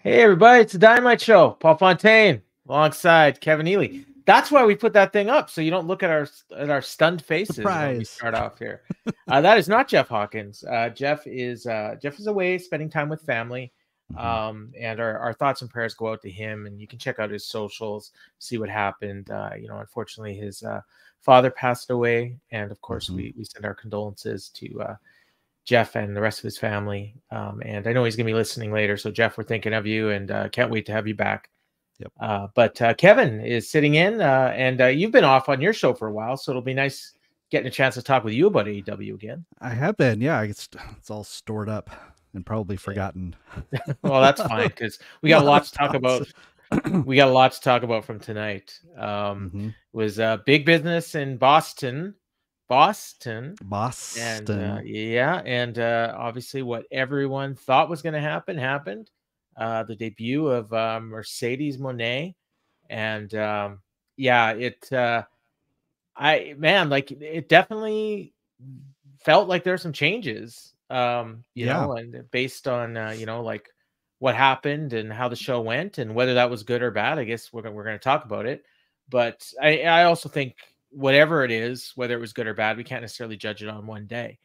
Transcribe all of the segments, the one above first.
Hey everybody, it's the Dynamite Show. Paul Fontaine alongside Kevin Ely. That's why we put that thing up, so you don't look at our stunned faces when we start off here. That is not Jeff Hawkins. Jeff is away spending time with family, and our thoughts and prayers go out to him. And you can check out his socials, see what happened. Unfortunately, his father passed away, and of course, we send our condolences to Jeff and the rest of his family. And I know he's going to be listening later. So Jeff, we're thinking of you and can't wait to have you back. Yep. But Kevin is sitting in and you've been off on your show for a while. So it'll be nice getting a chance to talk with you about AEW again. I have been. Yeah. It's all stored up and probably forgotten. Well, that's fine because we got a lot to talk about. We got a lot to talk about from tonight. It was big business in Boston. And obviously what everyone thought was going to happen happened. The debut of Mercedes Mone, and it definitely felt like there's some changes, and based on like what happened and how the show went and whether that was good or bad. I guess we're going to talk about it, but I also think whatever it is, whether it was good or bad, we can't necessarily judge it on one day.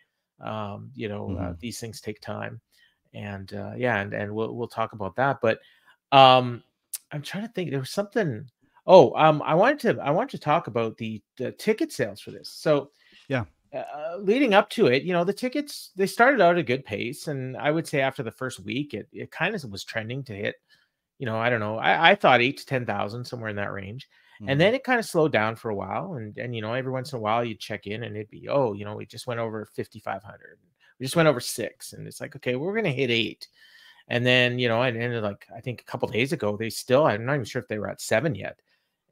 These things take time, and we'll talk about that. But I'm trying to think. There was something. I wanted to talk about the ticket sales for this. So leading up to it, the tickets, they started out at a good pace, and I would say after the first week, it kind of was trending to hit. I don't know. I thought 8,000 to 10,000, somewhere in that range. And then it kind of slowed down for a while. And every once in a while you'd check in and it'd be, we just went over 5,500. We just went over 6. And it's like, okay, we're going to hit 8. And then, it ended like, I think a couple of days ago, I'm not even sure if they were at 7 yet.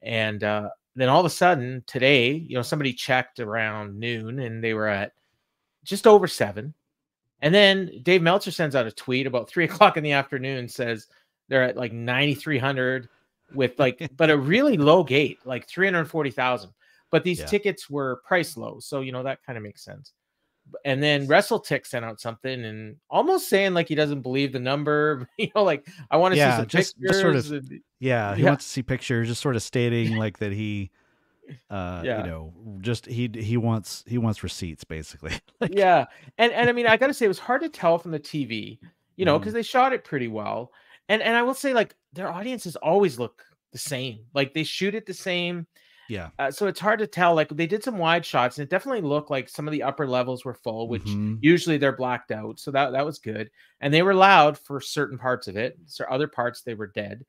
And then all of a sudden today, somebody checked around noon and they were at just over 7. And then Dave Meltzer sends out a tweet about 3:00 in the afternoon, says they're at like 9,300. With but a really low gate, like 340,000. But these tickets were price low, so that kind of makes sense. And then WrestleTick sent out something and almost saying like he doesn't believe the number. Like I want to see some pictures. Just sort of, he wants to see pictures. Just sort of stating like that he, he wants receipts basically. And I mean I got to say it was hard to tell from the TV, because they shot it pretty well. And I will say, like, their audiences always look the same. Like, they shoot it the same. Yeah. So it's hard to tell. Like, they did some wide shots, and it definitely looked like some of the upper levels were full, which usually they're blacked out. So that was good. And they were loud for certain parts of it. So other parts, they were dead.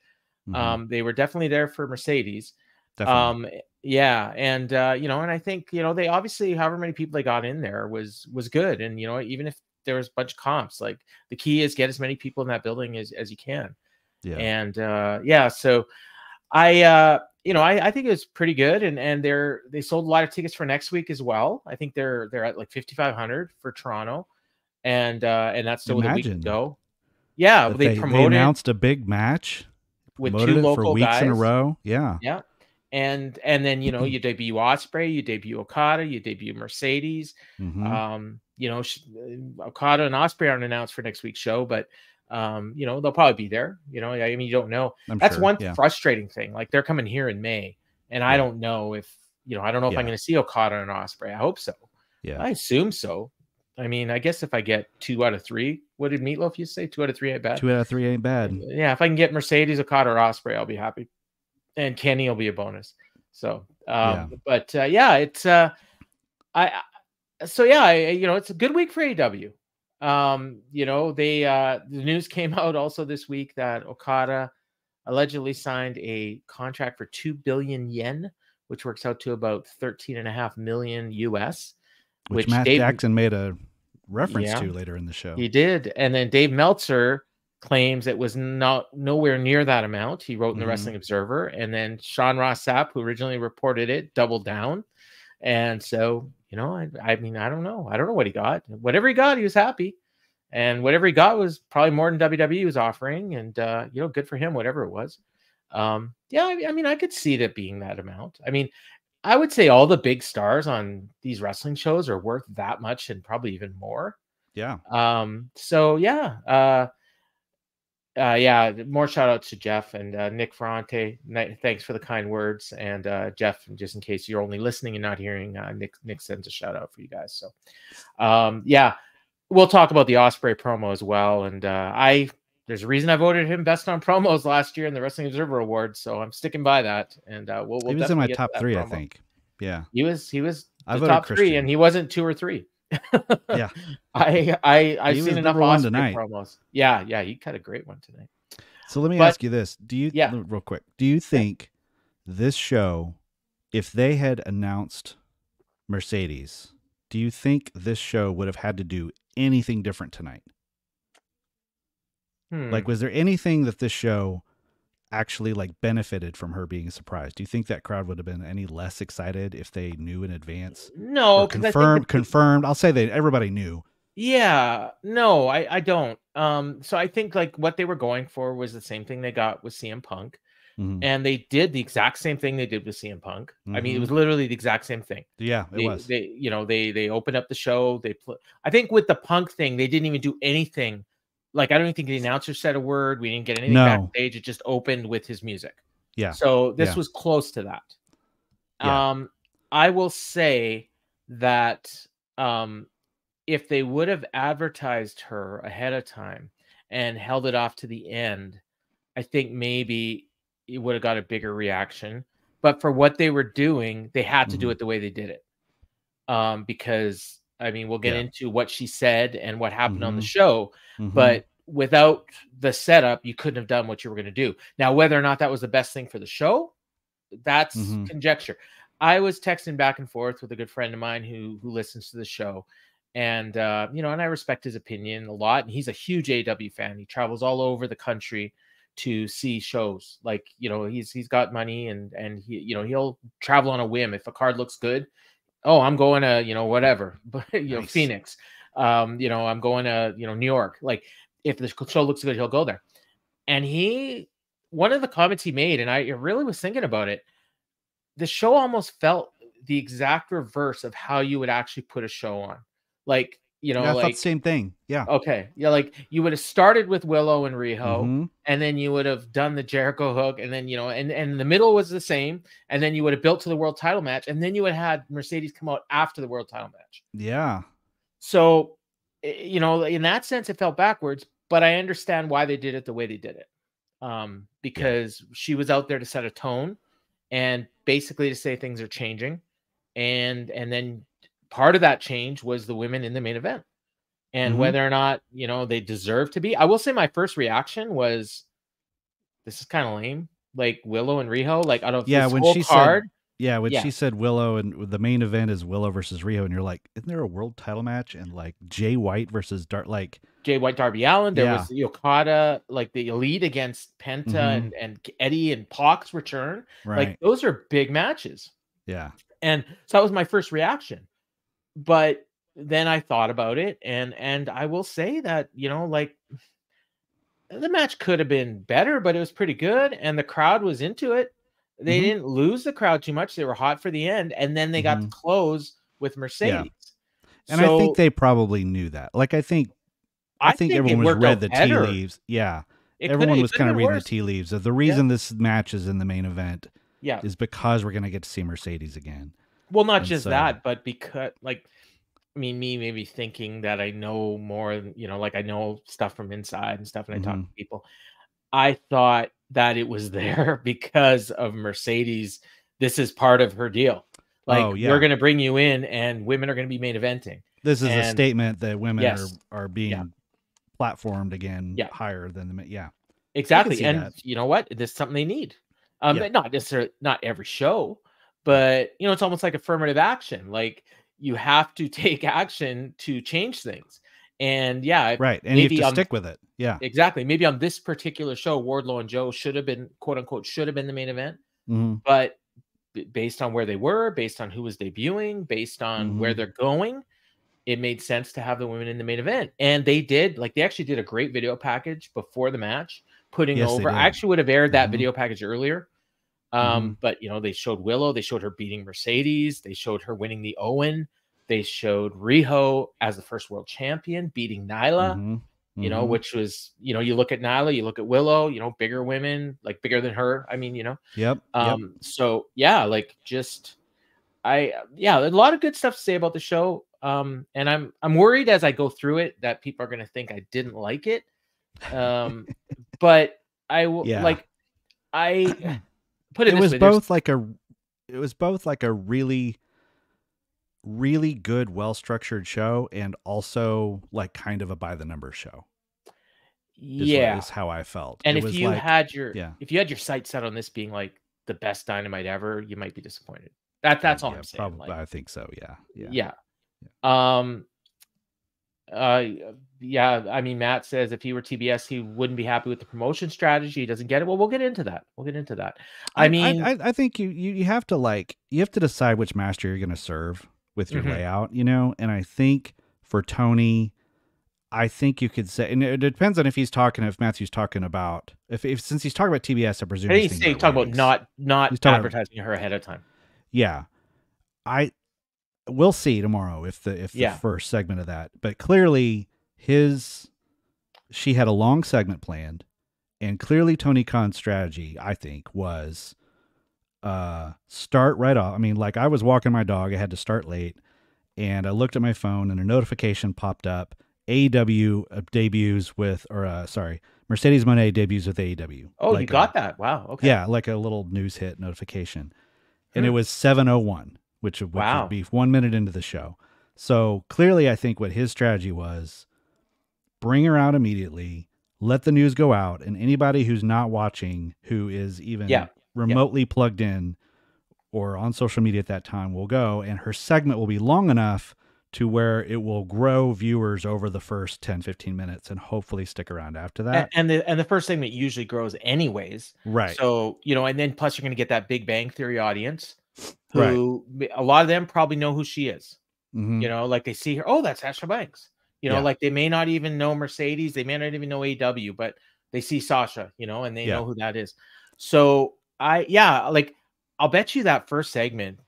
They were definitely there for Mercedes. Definitely. And I think, they obviously, however many people they got in there was good. And, even if there was a bunch of comps, like the key is get as many people in that building as you can. So I think it was pretty good, and they sold a lot of tickets for next week as well. I think they're at like 5,500 for Toronto, and that's still a week to go. They announced a big match with 2 local for weeks guys in a row. And then you debut Ospreay, you debut Okada, you debut Mercedes. Okada and Ospreay aren't announced for next week's show, but they'll probably be there. I mean, you don't know. That's one frustrating thing. Like, they're coming here in May, and I don't know if I'm going to see Okada and Ospreay. I hope so. I assume so. I mean, I guess if I get 2 out of 3, what did Meatloaf used to say? 2 out of 3 ain't bad. 2 out of 3 ain't bad. Yeah, if I can get Mercedes, Okada, or Ospreay, I'll be happy. And Kenny will be a bonus. So, it's it's a good week for AEW. The news came out also this week that Okada allegedly signed a contract for 2 billion yen, which works out to about 13.5 million US. Which Matt Jackson made a reference to later in the show. He did. And then Dave Meltzer claims it was nowhere near that amount. He wrote in the Wrestling Observer, and then Sean Ross Sapp, who originally reported it, doubled down. And so, I mean, I don't know what he got. Whatever he got, he was happy, and whatever he got was probably more than WWE was offering. And good for him, whatever it was. I mean, I could see that being that amount. I mean, I would say all the big stars on these wrestling shows are worth that much and probably even more. Yeah. Yeah, more shout outs to Jeff and Nick Ferrante. Thanks for the kind words. And Jeff, just in case you're only listening and not hearing, Nick sends a shout out for you guys. So, yeah, we'll talk about the Ospreay promo as well. And there's a reason I voted him best on promos last year in the Wrestling Observer Awards. So I'm sticking by that. And we'll he was in my top 3, promo. I think. Yeah, he was the top 3, and he wasn't 2 or 3. Yeah, I've seen enough Ospreay promos. Yeah, he cut a great one tonight. So let me ask you this: real quick, do you think this show, if they had announced Mercedes, do you think this show would have had to do anything different tonight? Like, was there anything that this show actually like benefited from her being surprised? Do you think that crowd would have been any less excited if they knew in advance? No, confirmed. I'll say that everybody knew. Yeah, no, I don't. So I think like what they were going for was the same thing they got with CM Punk, and they did the exact same thing they did with CM Punk. I mean, it was literally the exact same thing. Yeah, it was. They opened up the show. I think with the Punk thing, they didn't even do anything. Like, I don't even think the announcer said a word. We didn't get anything backstage. It just opened with his music. Yeah. So this was close to that. Yeah. I will say that if they would have advertised her ahead of time and held it off to the end, I think maybe it would have got a bigger reaction. But for what they were doing, they had to do it the way they did it. Because, I mean, we'll get into what she said and what happened on the show, but without the setup, you couldn't have done what you were going to do. Now, whether or not that was the best thing for the show, that's conjecture. I was texting back and forth with a good friend of mine who listens to the show, and and I respect his opinion a lot. And he's a huge AEW fan. He travels all over the country to see shows. Like, he's got money, and he, he'll travel on a whim. If a card looks good, oh, I'm going to, whatever, but Nice. Phoenix, I'm going to, New York. Like, if the show looks good, he'll go there. And one of the comments he made, and I really was thinking about it, the show almost felt the exact reverse of how you would actually put a show on. Like, I thought the same thing. Yeah. Okay. Yeah. Like, you would have started with Willow and Riho, and then you would have done the Jericho Hook, and then, and the middle was the same. And then you would have built to the world title match, and then you would have had Mercedes come out after the world title match. Yeah. So, in that sense, it felt backwards, but I understand why they did it the way they did it. Because she was out there to set a tone and basically to say things are changing. And then part of that change was the women in the main event, and whether or not, they deserve to be. I will say my first reaction was, this is kind of lame. Like, Willow and Riho, like, out of this when whole she card. She said Willow, and the main event is Willow versus Riho, and you're like, isn't there a world title match? And like Jay White versus Jay White, Darby Allin. There was the Okada, like the Elite against Penta and Eddie and Pac's return. Right. Like, those are big matches. Yeah. And so that was my first reaction. But then I thought about it, and I will say that, like, the match could have been better, but it was pretty good, and the crowd was into it. They didn't lose the crowd too much. They were hot for the end, and then they got to close with Mercedes. Yeah. And I think they probably knew that. Like, I think everyone was read the tea leaves. Yeah. Everyone was kind of reading the tea leaves. The reason this match is in the main event is because we're going to get to see Mercedes again. Well, not just that, but because, like, I mean, me maybe thinking that I know more, like, I know stuff from inside and stuff, and I talk to people. I thought that it was there because of Mercedes. This is part of her deal. Like, we're going to bring you in, and women are going to be main eventing. This is a statement that women are being platformed again higher than the men. Yeah, exactly. And that. You know what? This is something they need. Not necessarily, not every show, but it's almost like affirmative action. Like, you have to take action to change things. And right. And you have to stick with it. Yeah, exactly. Maybe on this particular show, Wardlow and Joe should have been, quote unquote, should have been the main event. But based on where they were, based on who was debuting, based on where they're going, it made sense to have the women in the main event. And they did, like, they actually did a great video package before the match, putting over. I actually would have aired that video package earlier. But they showed Willow, they showed her beating Mercedes, they showed her winning the Owen, they showed Riho as the first world champion, beating Nyla. you know, which was, you know, you look at Nyla, you look at Willow, you know, bigger women, like bigger than her. I mean, you know. Yep. So yeah, like just a lot of good stuff to say about the show. And I'm worried as I go through it that people are gonna think I didn't like it. But I will like I put it. It was both like a really, really good, well-structured show, and also like kind of a by the numbers show. Is how I felt. And if you had your sights set on this being like the best Dynamite ever, you might be disappointed. That's all I'm saying. Probably, like, I think so. Yeah. I mean, Matt says if he were TBS, he wouldn't be happy with the promotion strategy. He doesn't get it. Well, we'll get into that. I mean, I think you have to decide which master you're going to serve with your layout, you know. And I think for Tony, I think you could say, and it depends on if Matthew's talking about since he's talking about TBS, I presume he's talking about not advertising her ahead of time. Yeah, we'll see tomorrow if the first segment of that, but clearly she had a long segment planned, and clearly Tony Khan's strategy, I think, was start right off. I mean, like, I was walking my dog, I had to start late, and I looked at my phone and a notification popped up. AEW debuts with, Mercedes Mone debuts with AEW. Oh, like you got that? Wow. Okay. Yeah, like a little news hit notification. And it was 7:01, which would be 1 minute into the show. So clearly, I think what his strategy was, bring her out immediately, let the news go out, and anybody who's not watching, who is even remotely plugged in or on social media at that time, will go, and her segment will be long enough to where it will grow viewers over the first 10, 15 minutes and hopefully stick around after that. And the first segment usually grows anyways. Right. So, you know, and then plus you're going to get that Big Bang Theory audience who a lot of them probably know who she is. You know, like they see her, oh, that's Sasha Banks. You know, like they may not even know Mercedes. They may not even know AEW, but they see Sasha, you know, and they know who that is. So I'll bet you that first segment,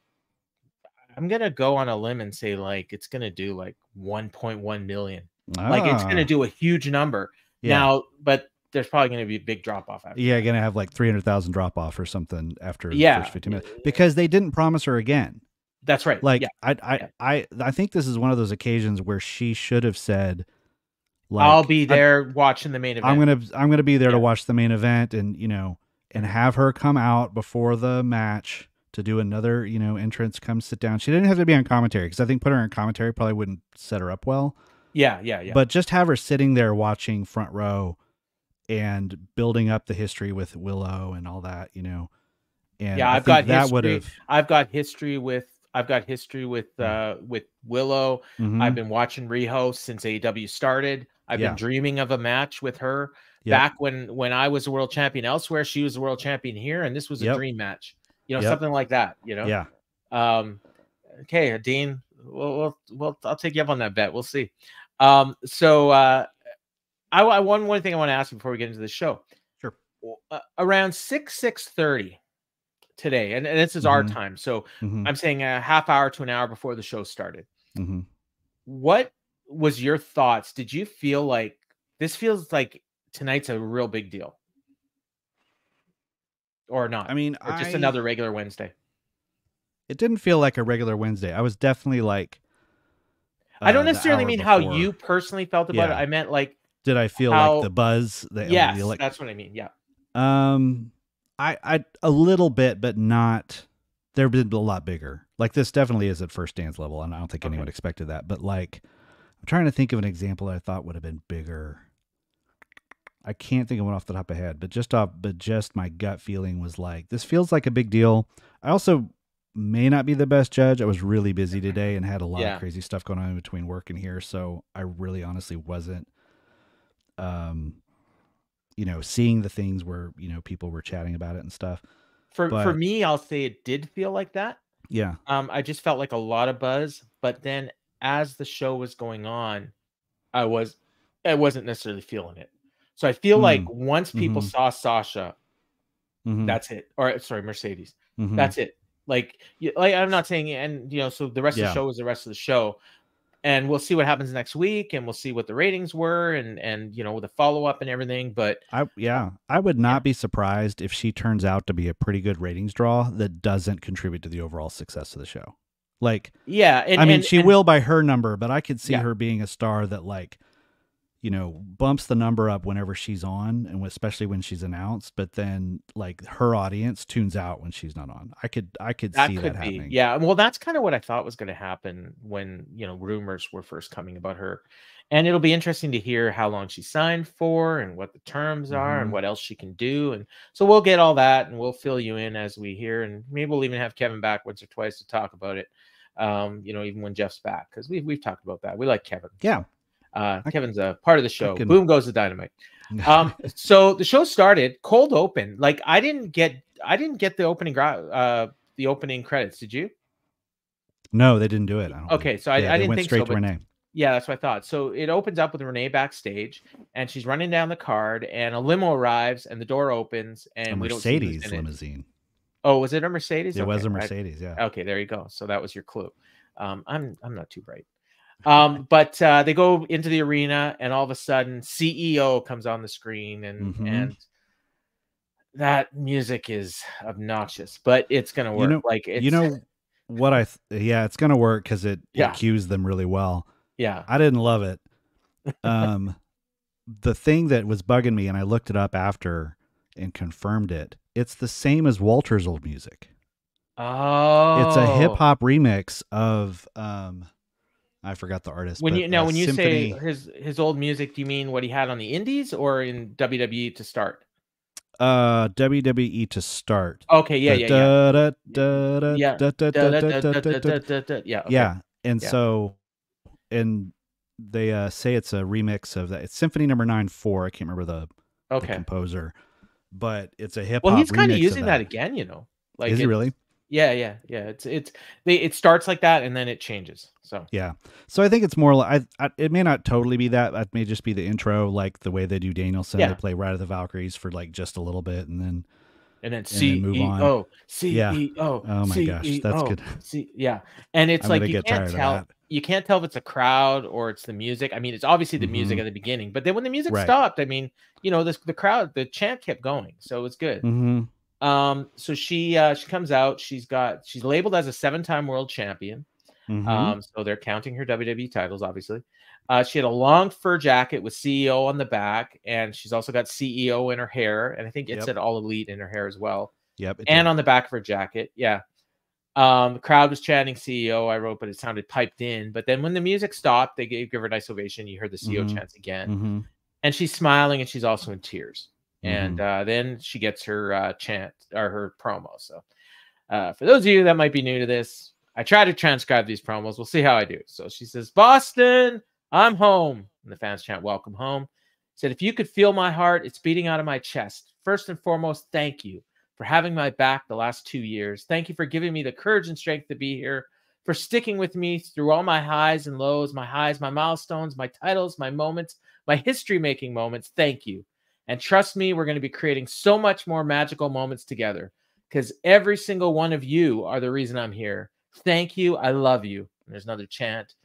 I'm going to go on a limb and say like it's going to do like 1.1 million. Like it's going to do a huge number now, but there's probably going to be a big drop off after. Yeah, going to have like 300,000 drop off or something after the first 15 minutes because they didn't promise her again. That's right. Like I think this is one of those occasions where she should have said, like, I'll be there watching the main event. I'm gonna be there to watch the main event, and you know, and have her come out before the match to do another, you know, entrance, come sit down. She didn't have to be on commentary because I think put her in commentary probably wouldn't set her up well. Yeah. But just have her sitting there watching front row and building up the history with Willow and all that, you know. And I've got history with Willow. I've been watching Riho since AEW started. I've been dreaming of a match with her back when I was a world champion elsewhere. She was a world champion here, and this was a dream match. You know, something like that. You know. Yeah. Okay, Dean. Well, I'll take you up on that bet. We'll see. One thing I want to ask you before we get into the show. Sure. Around 6:30 today, and this is our time, so I'm saying a half hour to an hour before the show started. What was your thoughts? Did you feel like this feels like tonight's a real big deal or not? I mean, or just another regular Wednesday? It didn't feel like a regular Wednesday. I was definitely like, I don't necessarily mean how you personally felt about it. I meant like, did I feel like the buzz? Yes, that's what I mean. Yeah. I a little bit, but not. They've been a lot bigger. Like this definitely is at First Dance level, and I don't think anyone expected that. But like, I'm trying to think of an example that I thought would have been bigger. I can't think of one off the top of my head, but just my gut feeling was like, this feels like a big deal. I also may not be the best judge. I was really busy today and had a lot of crazy stuff going on in between work and here, so I really honestly wasn't. You know, seeing the things where, you know, people were chatting about it and stuff. For me, I'll say it did feel like that. Yeah. I just felt like a lot of buzz, but then as the show was going on, I wasn't necessarily feeling it. So I feel like once people saw Sasha, that's it. Or sorry, Mercedes, that's it. Like I'm not saying, and you know, so the rest of the show is the rest of the show. and we'll see what happens next week, and we'll see what the ratings were, and you know, the follow-up and everything. But I would not be surprised if she turns out to be a pretty good ratings draw that doesn't contribute to the overall success of the show. Like, yeah, I mean, she will by her number, but I could see her being a star that, like, you know, bumps the number up whenever she's on, and especially when she's announced, but then like her audience tunes out when she's not on. I could see that happening. Yeah. Well, that's kind of what I thought was going to happen when, you know, rumors were first coming about her. And it'll be interesting to hear how long she signed for and what the terms are and what else she can do. And so we'll get all that and we'll fill you in as we hear. And maybe we'll even have Kevin back once or twice to talk about it. You know, even when Jeff's back, because we've talked about that. We like Kevin. Yeah. Kevin's a part of the show. Boom goes the Dynamite. So the show started cold open. Like I didn't get the opening credits. Did you? No, they didn't do it. Okay, so I didn't think so. To Renee. Yeah, that's what I thought. So it opens up with Renee backstage, and she's running down the card, and a limo arrives, and the door opens, and a Mercedes limousine. Oh, was it a Mercedes? It was a Mercedes. Yeah. Okay, there you go. So that was your clue. I'm not too bright. But they go into the arena, and all of a sudden CEO comes on the screen, and that music is obnoxious, but it's gonna work. It's gonna work because it cues them really well. Yeah, I didn't love it. The thing that was bugging me, and I looked it up after and confirmed it. It's the same as Walter's old music. Oh, it's a hip hop remix of I forgot the artist. When you say his old music, do you mean what he had on the Indies or in WWE to start? WWE to start. Okay, yeah. And so, and they say it's a remix of that. It's Symphony Number 9/4. I can't remember the composer, but it's a hip hop. Well, he's kind of using that again, you know. Like, is he really? Yeah. It starts like that and then it changes. So yeah. So I think it's more like it may not totally be that. That may just be the intro, like the way they do Danielson. They play Ride of the Valkyries for like just a little bit, and then CEO. Oh my gosh, that's good. And it's like you can't tell. You can't tell if it's a crowd or it's the music. I mean, it's obviously the music at the beginning, but then when the music stopped, I mean, you know, the crowd, the chant kept going, so it's good. So she comes out. She's labeled as a 7-time world champion. So they're counting her WWE titles, obviously. She had a long fur jacket with CEO on the back, and she's also got CEO in her hair, and I think it said All Elite in her hair as well. Yep. And on the back of her jacket, yeah. The crowd was chanting CEO, I wrote, but it sounded piped in. But then when the music stopped, they gave her a nice ovation. You heard the CEO chants again. And she's smiling, and she's also in tears. And then she gets her chant or her promo. So for those of you that might be new to this, I try to transcribe these promos. We'll see how I do. So she says, "Boston, I'm home." And the fans chant, "Welcome home." Said, "If you could feel my heart, it's beating out of my chest. First and foremost, thank you for having my back the last 2 years. Thank you for giving me the courage and strength to be here, for sticking with me through all my highs and lows, my highs, my milestones, my titles, my moments, my history-making moments. Thank you. And trust me, we're going to be creating so much more magical moments together because every single one of you are the reason I'm here. Thank you. I love you." And there's another chant.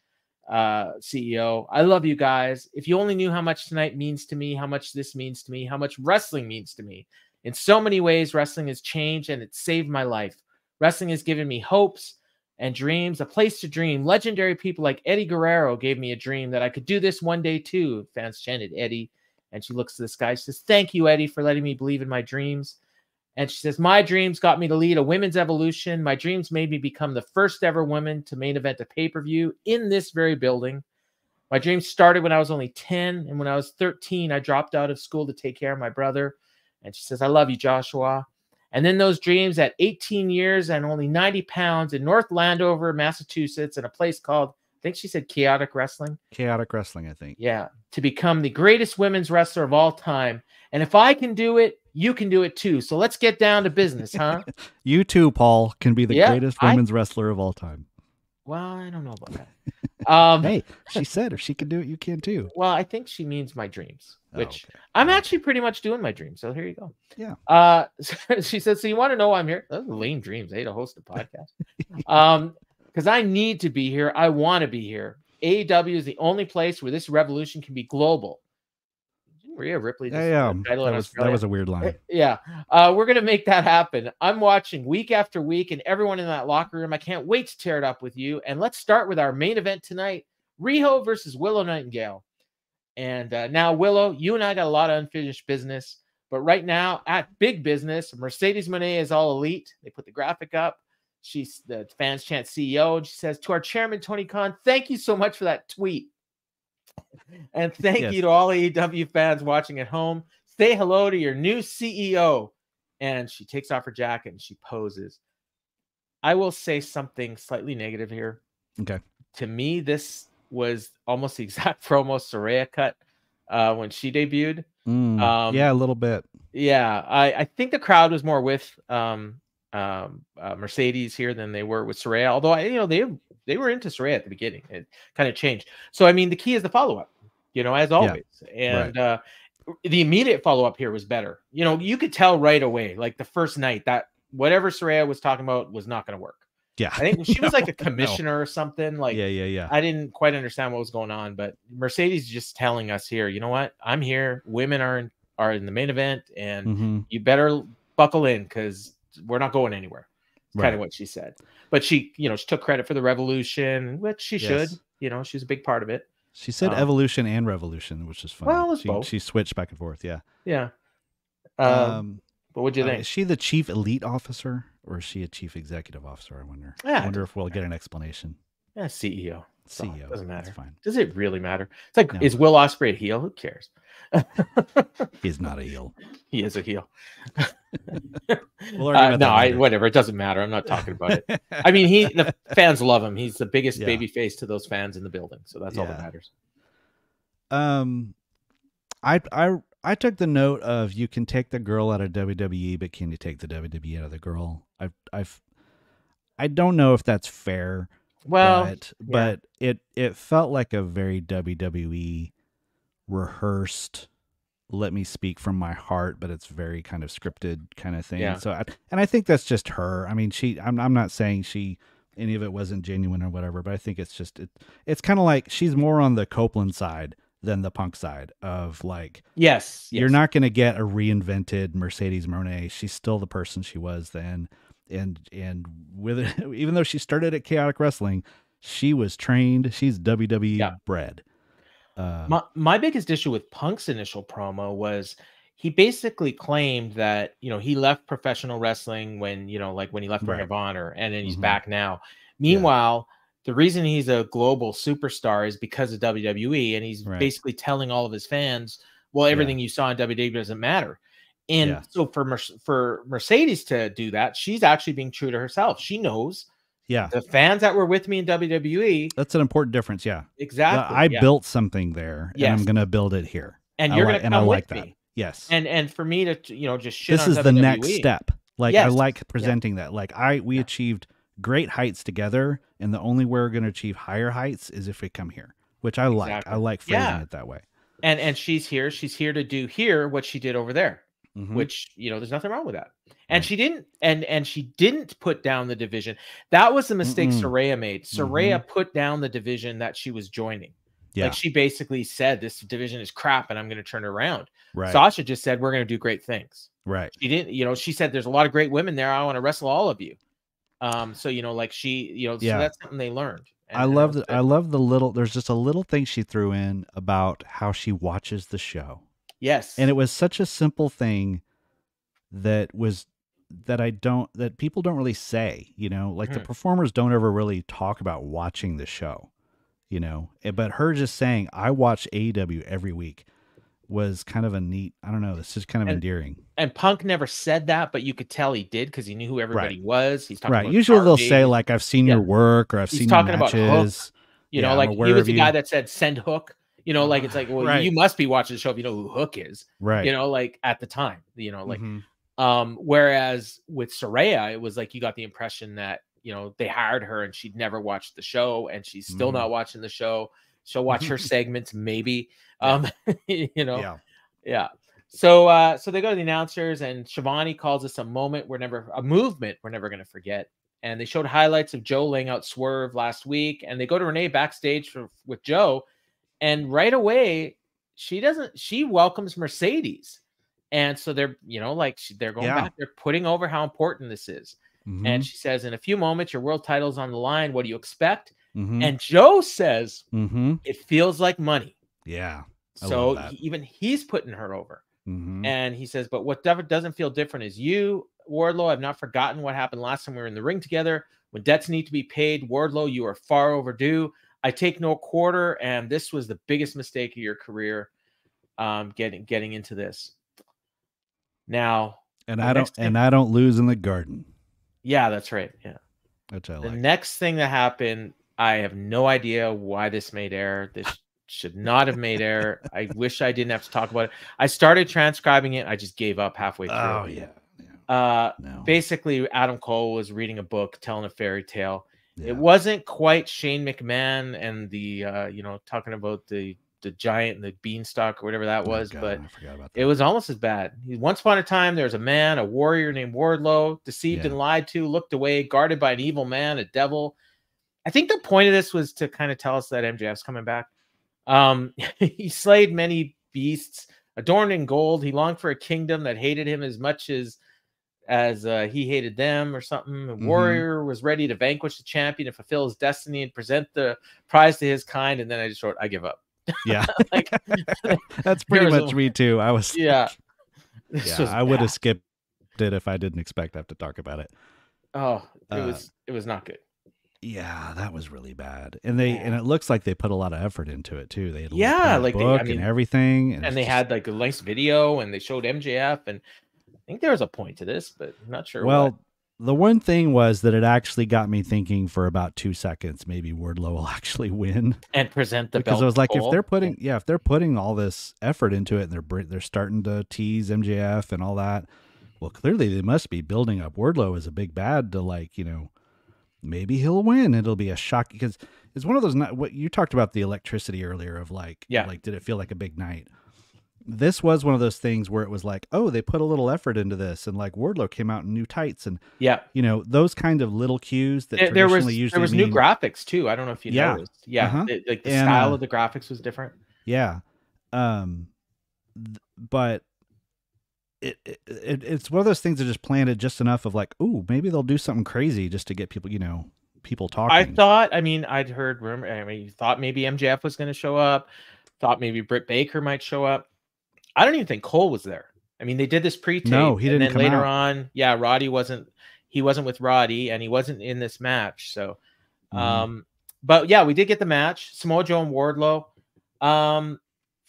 CEO, "I love you guys. If you only knew how much tonight means to me, how much this means to me, how much wrestling means to me. In so many ways, wrestling has changed and it saved my life. Wrestling has given me hopes and dreams, a place to dream. Legendary people like Eddie Guerrero gave me a dream that I could do this one day too." Fans chanted Eddie. And she looks to this guy. She says, "Thank you, Eddie, for letting me believe in my dreams." And she says, "My dreams got me to lead a women's evolution. My dreams made me become the first ever woman to main event a pay-per-view in this very building. My dreams started when I was only 10. And when I was 13, I dropped out of school to take care of my brother." And she says, "I love you, Joshua." And then those dreams at 18 years and only 90 pounds in North Landover, Massachusetts, in a place called, I think she said Chaotic Wrestling. Chaotic Wrestling, I think. Yeah. To become the greatest women's wrestler of all time. And if I can do it, you can do it too. So let's get down to business, huh? You too, Paul, can be the greatest women's wrestler of all time. Well, I don't know about that. Hey, she said if she can do it, you can too. Well, I think she means my dreams, which I'm actually pretty much doing my dreams. So here you go. Yeah. She said, "So you want to know why I'm here?" Those are lame dreams. I hate to host a podcast. Because I need to be here. I want to be here. AEW is the only place where this revolution can be global. Rhea Ripley just that was a weird line. Yeah. We're going to make that happen. I'm watching week after week, and everyone in that locker room, I can't wait to tear it up with you. And let's start with our main event tonight, Riho versus Willow Nightingale. And now, Willow, you and I got a lot of unfinished business. But right now, at big business, Mercedes Mone is all elite. They put the graphic up. She's the fans chant CEO, and she says, to our chairman, Tony Khan, thank you so much for that tweet. And thank you to all AEW fans watching at home. Say hello to your new CEO. And she takes off her jacket and she poses. I will say something slightly negative here. Okay. To me, this was almost the exact promo Saraya cut when she debuted. Yeah, a little bit. Yeah, I think the crowd was more with Mercedes here than they were with Saraya. Although they were into Saraya at the beginning. It kind of changed. So I mean, the key is the follow-up, as always. Yeah. And the immediate follow-up here was better. You could tell right away, like the first night, that whatever Saraya was talking about was not going to work. Yeah. I think she was like a commissioner or something. Like, yeah. I didn't quite understand what was going on, but Mercedes just telling us here, you know what? I'm here. Women are in the main event, and you better buckle in because we're not going anywhere. Kind of what she said. But she took credit for the revolution, which she should. She's a big part of it. She said evolution and revolution, which is funny. Well, she switched back and forth. Yeah. Yeah. But what'd you think? Is she the chief elite officer or is she a chief executive officer? I wonder. I wonder if we'll get an explanation. Yeah, CEO. CEO. Doesn't matter. That's fine. Does it really matter? It's like, is Will Ospreay a heel? Who cares? He's not a heel. He is a heel. Whatever. It doesn't matter. I'm not talking about it. I mean, the fans love him. He's the biggest baby face to those fans in the building. So that's all that matters. I took the note of you can take the girl out of WWE, but can you take the WWE out of the girl? I don't know if that's fair. Well, but it felt like a very WWE rehearsed, let me speak from my heart, but it's very kind of scripted kind of thing. Yeah. So I think that's just her. I mean, I'm not saying any of it wasn't genuine or whatever, but I think it's just it's kind of like she's more on the Copeland side than the Punk side of like, yes. You're not going to get a reinvented Mercedes Mone. She's still the person she was then. And with it, even though she started at Chaotic Wrestling, she was trained. She's WWE bred. My biggest issue with Punk's initial promo was he basically claimed that he left professional wrestling when he left Ring of Honor, and then he's back now. Meanwhile, the reason he's a global superstar is because of WWE, and he's basically telling all of his fans, well, everything you saw in WWE doesn't matter. And so for Mercedes to do that, she's actually being true to herself. She knows the fans that were with me in WWE. That's an important difference. Yeah, exactly. I built something there, and I'm going to build it here. And you're going to come with me. Yes. And for me to just shit this on is WWE, the next step. Like I like presenting that. Like we achieved great heights together, and the only way we're going to achieve higher heights is if we come here, which I like. I like phrasing it that way. And she's here. She's here to do what she did over there. Which there's nothing wrong with that, and she didn't, and she didn't put down the division. That was the mistake Saraya made. Saraya put down the division that she was joining. Like she basically said, "This division is crap, and I'm going to turn it around." Right. Sasha just said, "We're going to do great things." Right. She didn't. She said, "There's a lot of great women there. I want to wrestle all of you." So so that's something they learned. And I love that. I love the little. There's just a little thing she threw in about how she watches the show. Yes. And it was such a simple thing that people don't really say, like the performers don't ever really talk about watching the show, but her just saying, I watch AEW every week was kind of a neat, I don't know, this is kind of endearing. And Punk never said that, but you could tell he did because he knew who everybody was. He's talking about usually Darby. They'll say like, I've seen your work or I've seen your matches. About Hook. Like he was the guy that said, send Hook. It's like, well, you must be watching the show if you know who Hook is, right? Like at the time, whereas with Saraya, it was like you got the impression that they hired her and she'd never watched the show, and she's still not watching the show. She'll watch her segments, maybe, So they go to the announcers, and Shivani calls us a movement we're never going to forget. and they showed highlights of Joe laying out Swerve last week, and they go to Renee backstage with Joe, and right away she welcomes Mercedes, and so they're they're going back, they're putting over how important this is. And she says, in a few moments your world title's on the line, what do you expect? And Joe says, it feels like money. So he's putting her over. And he says, but what doesn't feel different is you, Wardlow. I've not forgotten what happened last time we were in the ring together. When debts need to be paid, Wardlow, you are far overdue. I take no quarter, and this was the biggest mistake of your career, getting into this. Now, and I don't lose in the garden. Yeah, that's right. Yeah, which I like. The next thing that happened, I have no idea why this made air. This should not have made air. I wish I didn't have to talk about it. I started transcribing it. I just gave up halfway through. Oh yeah. Basically, Adam Cole was reading a book, telling a fairy tale. Yeah. It wasn't quite Shane McMahon and the talking about the giant and the beanstalk or whatever that was, but I forgot about that. It was almost as bad. Once upon a time, there was a warrior named Wardlow, deceived and lied to, looked away, guarded by an evil man, a devil. I think the point of this was to kind of tell us that MJF's coming back. He slayed many beasts, adorned in gold. He longed for a kingdom that hated him as much as he hated them, or something. A warrior was ready to vanquish the champion and fulfill his destiny and present the prize to his kind. And then I just wrote, I give up. Yeah. That's pretty much me too. I was I would have skipped it if I didn't expect to have to talk about it. Oh, it was not good. Yeah, that was really bad. And it looks like they put a lot of effort into it too. They had a book and everything, and they had like a nice video, and they showed MJF, and I think there was a point to this, but I'm not sure. Well, the one thing was that it actually got me thinking for about 2 seconds. Maybe Wardlow will actually win and present the belt. Because I was like, if they're putting all this effort into it, and they're starting to tease MJF and all that, well, clearly they must be building up Wardlow as a big bad to maybe he'll win. It'll be a shock, because it's one of those. What you talked about, the electricity earlier of did it feel like a big night? This was one of those things where it was like, oh, they put a little effort into this, and like Wardlow came out in new tights, and those kind of little cues that there was new graphics too. I don't know if you noticed. Yeah, the style of the graphics was different. Yeah, but it's one of those things that just planted just enough of like, ooh, maybe they'll do something crazy just to get people, people talking. I'd heard rumor. You thought maybe MJF was going to show up. Thought maybe Britt Baker might show up. I don't even think Cole was there. They did this pre-tape. No, he didn't. And then later on, Roddy wasn't. He wasn't with Roddy, and he wasn't in this match. So, but yeah, we did get the match. Samoa Joe and Wardlow.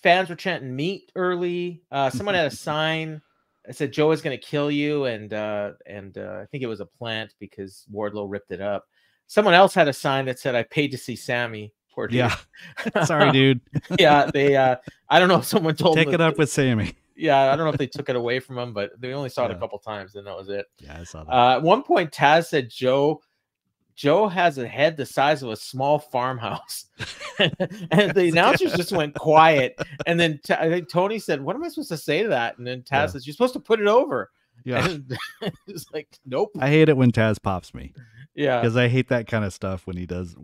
Fans were chanting "meat" early. Someone had a sign that said "Joe is going to kill you," and I think it was a plant because Wardlow ripped it up. Someone else had a sign that said, "I paid to see Sammy." Poor dude. Yeah. Sorry, dude. They I don't know if someone told him. Take it up with Sammy. Yeah, I don't know if they took it away from him, but they only saw it a couple times, and that was it. Yeah, I saw that. At one point, Taz said Joe has a head the size of a small farmhouse. And the announcers just went quiet. And then I think Tony said, what am I supposed to say to that? And then Taz says, you're supposed to put it over. Yeah. It's like, nope. I hate it when Taz pops me. Yeah. Because I hate that kind of stuff when he does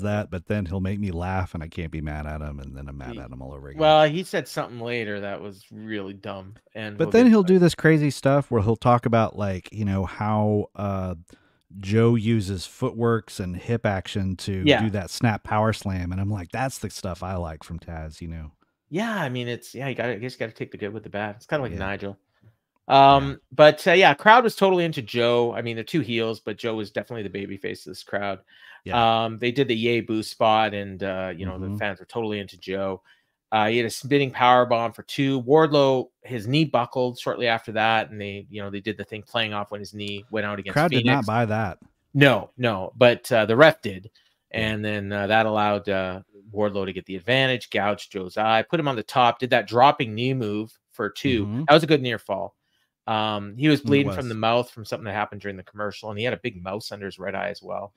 that, but then he'll make me laugh and I can't be mad at him, and then I'm mad at him all over again. Well, he said something later that was really dumb. But then he'll do this crazy stuff where he'll talk about how Joe uses footworks and hip action to do that snap power slam, and I'm like, that's the stuff I like from Taz, Yeah, it's you got to take the good with the bad. It's kind of like Nigel. But crowd was totally into Joe. They're two heels, but Joe was definitely the baby face of this crowd. They did the yay boo spot, and the fans were totally into Joe. He had a spinning power bomb for 2. Wardlow, his knee buckled shortly after that, and they did the thing playing off when his knee went out against crowd Phoenix. Did not buy that. No, but the ref did, and then that allowed Wardlow to get the advantage, gouged Joe's eye, put him on the top, did that dropping knee move for 2. That was a good near fall. He was bleeding from the mouth from something that happened during the commercial, and he had a big mouse under his right eye as well.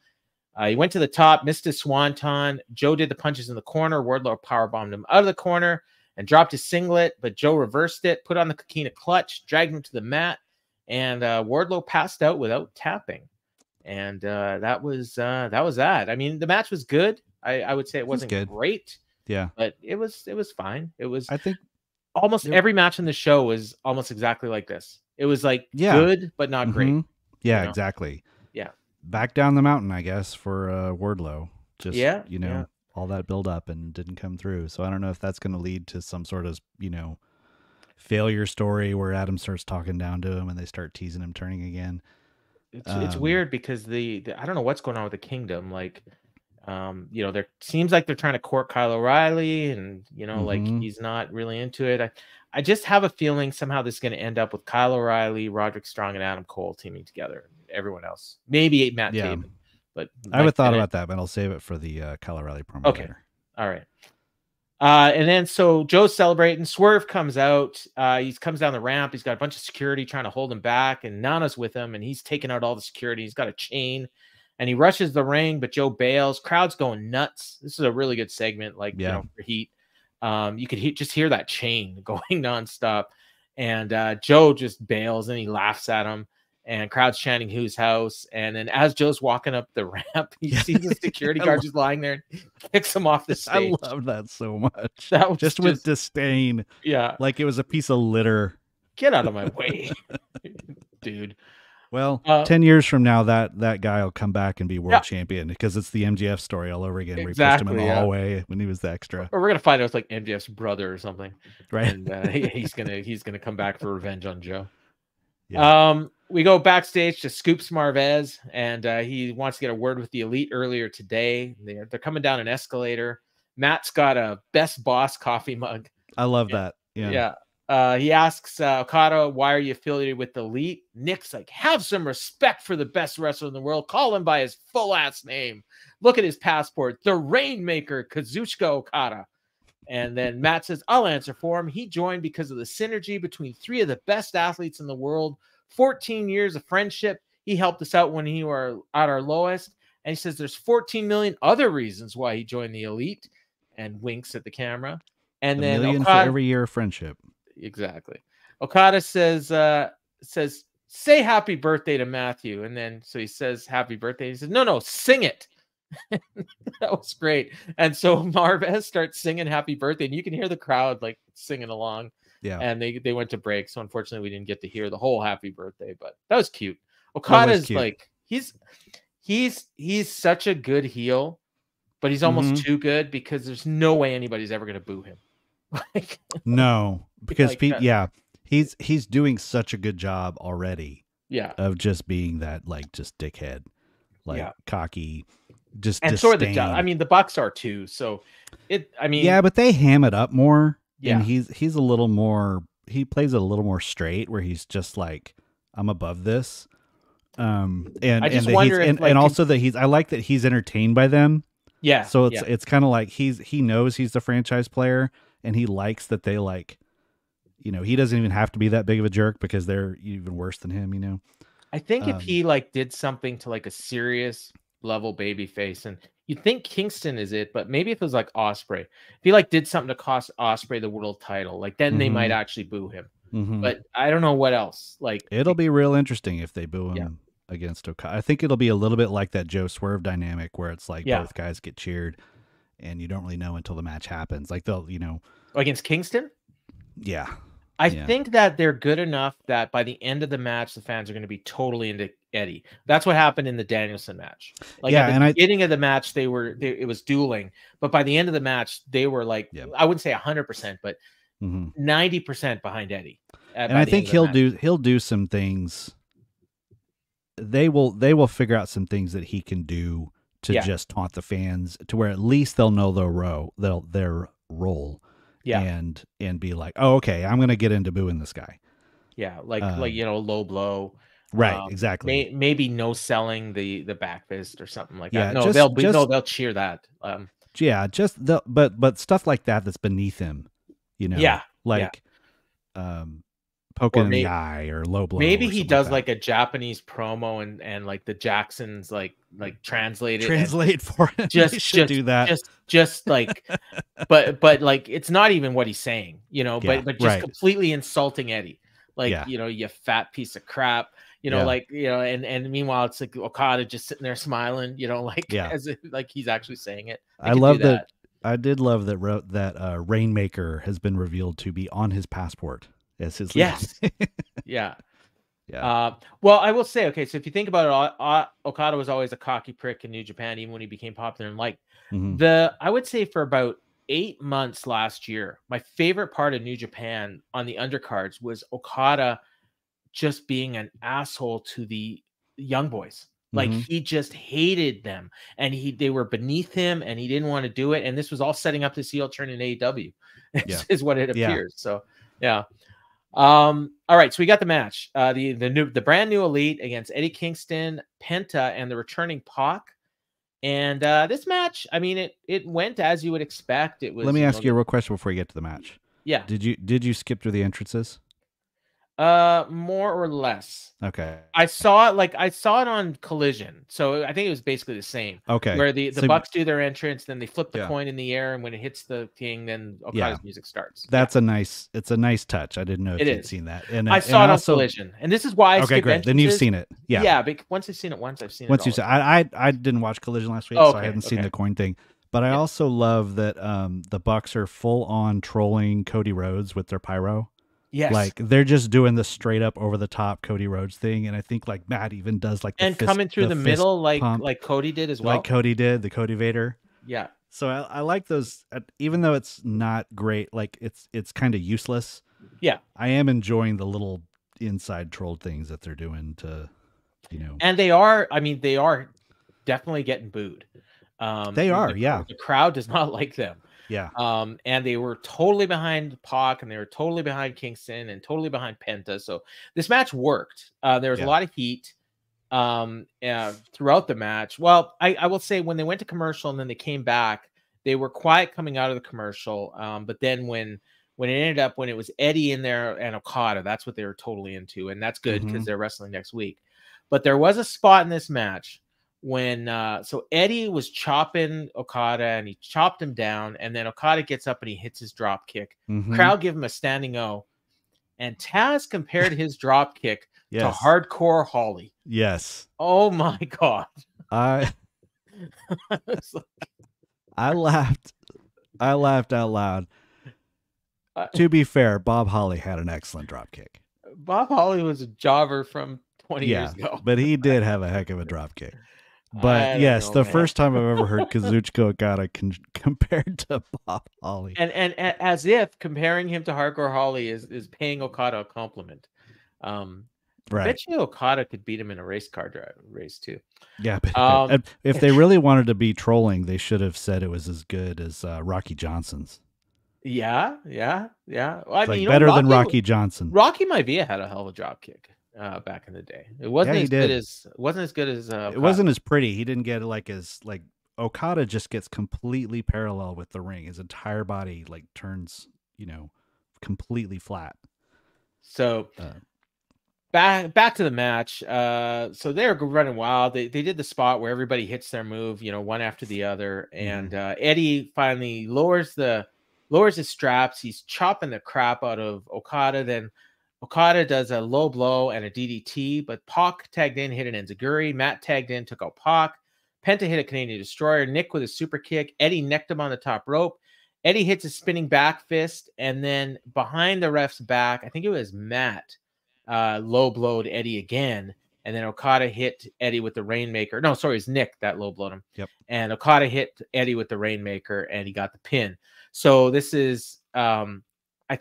He went to the top, missed his swanton. Joe did the punches in the corner. Wardlow powerbombed him out of the corner and dropped his singlet, but Joe reversed it, put on the Coquina clutch, dragged him to the mat, and Wardlow passed out without tapping. and that was that. I mean, the match was good. I would say it wasn't great. Yeah, but it was fine. It was. I think almost every match in the show was almost exactly like this. It was like good, but not great. Yeah, exactly. Yeah. Back down the mountain, I guess, for Wardlow. Just, all that build up and didn't come through. So I don't know if that's going to lead to some sort of, failure story where Adam starts talking down to him and they start teasing him turning again. It's weird because the I don't know what's going on with the Kingdom. Like, there seems like they're trying to court Kyle O'Reilly, and like he's not really into it. I just have a feeling somehow this is going to end up with Kyle O'Reilly, Roderick Strong, and Adam Cole teaming together. Everyone else, maybe Matt Taven, but I haven't thought about that, but I'll save it for the Kyle O'Reilly promo. Okay, later. All right. And then so Joe's celebrating. Swerve comes out. He comes down the ramp. He's got a bunch of security trying to hold him back, and Nana's with him, and he's taking out all the security. He's got a chain. And he rushes the ring, but Joe bails. Crowd's going nuts. This is a really good segment, for heat. You could just hear that chain going nonstop. And Joe just bails, and he laughs at him. And crowd's chanting, "Whose house?" And then as Joe's walking up the ramp, he sees the security guard just lying there and kicks him off the stage. I love that so much. That was just with disdain. Yeah. Like it was a piece of litter. Get out of my way, dude. Well, 10 years from now, that guy will come back and be world champion because it's the MJF story all over again. Exactly, where he pushed him in the hallway when he was the extra. Or we're gonna find out it's like MJF's brother or something, right? And he's gonna come back for revenge on Joe. Yeah. We go backstage to Scoops Marvez, and he wants to get a word with the Elite earlier today. They're coming down an escalator. Matt's got a Best Boss coffee mug. I love that. Yeah. He asks Okada, "Why are you affiliated with the Elite?" Nick's like, "Have some respect for the best wrestler in the world. Call him by his full ass name. Look at his passport. The Rainmaker, Kazuchika Okada." And then Matt says, "I'll answer for him. He joined because of the synergy between three of the best athletes in the world. 14 years of friendship. He helped us out when we were at our lowest." And he says there's 14 million other reasons why he joined the Elite, and winks at the camera. And then million Okada, for every year of friendship. Exactly. Okada says, "Say happy birthday to Matthew." And then so he says happy birthday. He says, no, sing it. That was great. And so Marvez starts singing happy birthday, and you can hear the crowd like singing along. Yeah. And they went to break. So unfortunately we didn't get to hear the whole happy birthday, but that was cute. Okada's like he's such a good heel, but he's almost too good because there's no way anybody's ever gonna boo him. No, because he's doing such a good job already. Yeah, of just being that just dickhead, cocky, just and sort of the Bucks are too. So but they ham it up more. Yeah, and he's a little more. He plays it a little more straight, where he's just like, "I'm above this." And I just wonder if, and also that I like that he's entertained by them. Yeah. So it's kind of like he knows he's the franchise player. And he likes that they he doesn't even have to be that big of a jerk because they're even worse than him, I think if he did something to a serious level baby face, and you'd think Kingston is it, but maybe if it was like Ospreay, if he did something to cost Ospreay the world title, then they might actually boo him. But I don't know what else. It'll be real interesting if they boo him against Okada. I think it'll be a little bit like that Joe Swerve dynamic where it's both guys get cheered. And you don't really know until the match happens. They'll, against Kingston? Yeah. I think that they're good enough that by the end of the match, the fans are going to be totally into Eddie. That's what happened in the Danielson match. At the beginning of the match, it was dueling. But by the end of the match, they were I wouldn't say 100%, but 90% behind Eddie. And I think he'll do some things. They will figure out some things that he can do to just taunt the fans to where at least they'll know their role. Yeah. And be like, "Oh, okay, I'm going to get into booing this guy." Yeah. Low blow. Right. Exactly. Maybe no selling the back fist or something like that. No, they'll cheer that. But stuff like that's beneath him, Yeah. Poking in the eye or low blow. Maybe he does a Japanese promo and the Jacksons translate for him. Just do that. But it's not even what he's saying, but just completely insulting Eddie. You fat piece of crap. you know, like, you know, and meanwhile it's like Okada just sitting there smiling, you know, like as if like he's actually saying it. I love that. I did love that Rainmaker has been revealed to be on his passport as his yes. Yeah. Well, I will say, okay, so if you think about it, Okada was always a cocky prick in New Japan, even when he became popular and liked. I would say for about 8 months last year, my favorite part of New Japan on the undercards was Okada just being an asshole to the young boys. Like he just hated them, and they were beneath him, and he didn't want to do it. And this was all setting up this heel turn in AEW, is what it appears. So, yeah. All right, so we got the match. The brand new Elite against Eddie Kingston, Penta, and the returning Pac. And this match, I mean, it went as you would expect. It was. Let me ask you a real question before we get to the match. Yeah. Did you skip through the entrances? More or less. Okay. I saw it on Collision, so I think it was basically the same. Okay. Where the Bucks do their entrance, then they flip the coin in the air, and when it hits the thing, then Okada's music starts. That's a nice touch. I didn't know if you'd seen that. And I saw it on Collision, and this is why I skipped great. Then you've seen it. Yeah. Yeah, but once I've seen it once, I've seen it. Once you said, I didn't watch Collision last week, so I hadn't seen the coin thing. But I also love that the Bucks are full on trolling Cody Rhodes with their pyro. Yes. Like they're just doing the straight up over the top Cody Rhodes thing. And I think like Matt even does like the coming through the middle like Cody did as well. Like Cody did, the Cody Vader. Yeah. So I like those, even though it's not great, like it's kind of useless. Yeah. I am enjoying the little inside troll things that they're doing to, you know. And they are definitely getting booed. They are, The crowd does not like them. Yeah. And they were totally behind Pac, and they were totally behind Kingston, and totally behind Penta. So this match worked. There was a lot of heat throughout the match. Well, I will say when they went to commercial and then they came back, they were quiet coming out of the commercial. But then when it ended up, when it was Eddie in there and Okada, that's what they were totally into. And that's good because they're wrestling next week. But there was a spot in this match when so Eddie was chopping Okada, and he chopped him down, and then Okada gets up and he hits his drop kick. Crowd give him a standing O, and Taz compared his drop kick to Hardcore Holly. Yes. Oh my god. I laughed out loud. To be fair, Bob Holly had an excellent drop kick. Bob Holly was a jobber from 20 years ago. But he did have a heck of a drop kick. But yes, first time I've ever heard Kazuchika Okada compared to Bob Holly. And as if comparing him to Hardcore Holly is paying Okada a compliment. Right. I bet you Okada could beat him in a race too. Yeah, but if they really wanted to be trolling, they should have said it was as good as Rocky Johnson's. Yeah. Well, I mean, better than Rocky Johnson. Rocky Maivia had a hell of a drop kick back in the day. It wasn't as good as it wasn't as pretty. He didn't get Okada just gets completely parallel with the ring. His entire body like turns, completely flat. So back to the match. So they're running wild. They did the spot where everybody hits their move, one after the other, and Eddie finally lowers his straps. He's chopping the crap out of Okada. Then Okada does a low blow and a DDT, but Pac tagged in, hit an enziguri. Matt tagged in, took out Pac. Penta hit a Canadian Destroyer. Nick with a super kick. Eddie necked him on the top rope. Eddie hits a spinning back fist, and then behind the ref's back, I think it was Matt, low blowed Eddie again, and then Okada hit Eddie with the Rainmaker. No, sorry, it's Nick that low blowed him. Yep. And Okada hit Eddie with the Rainmaker, and he got the pin. So this is, I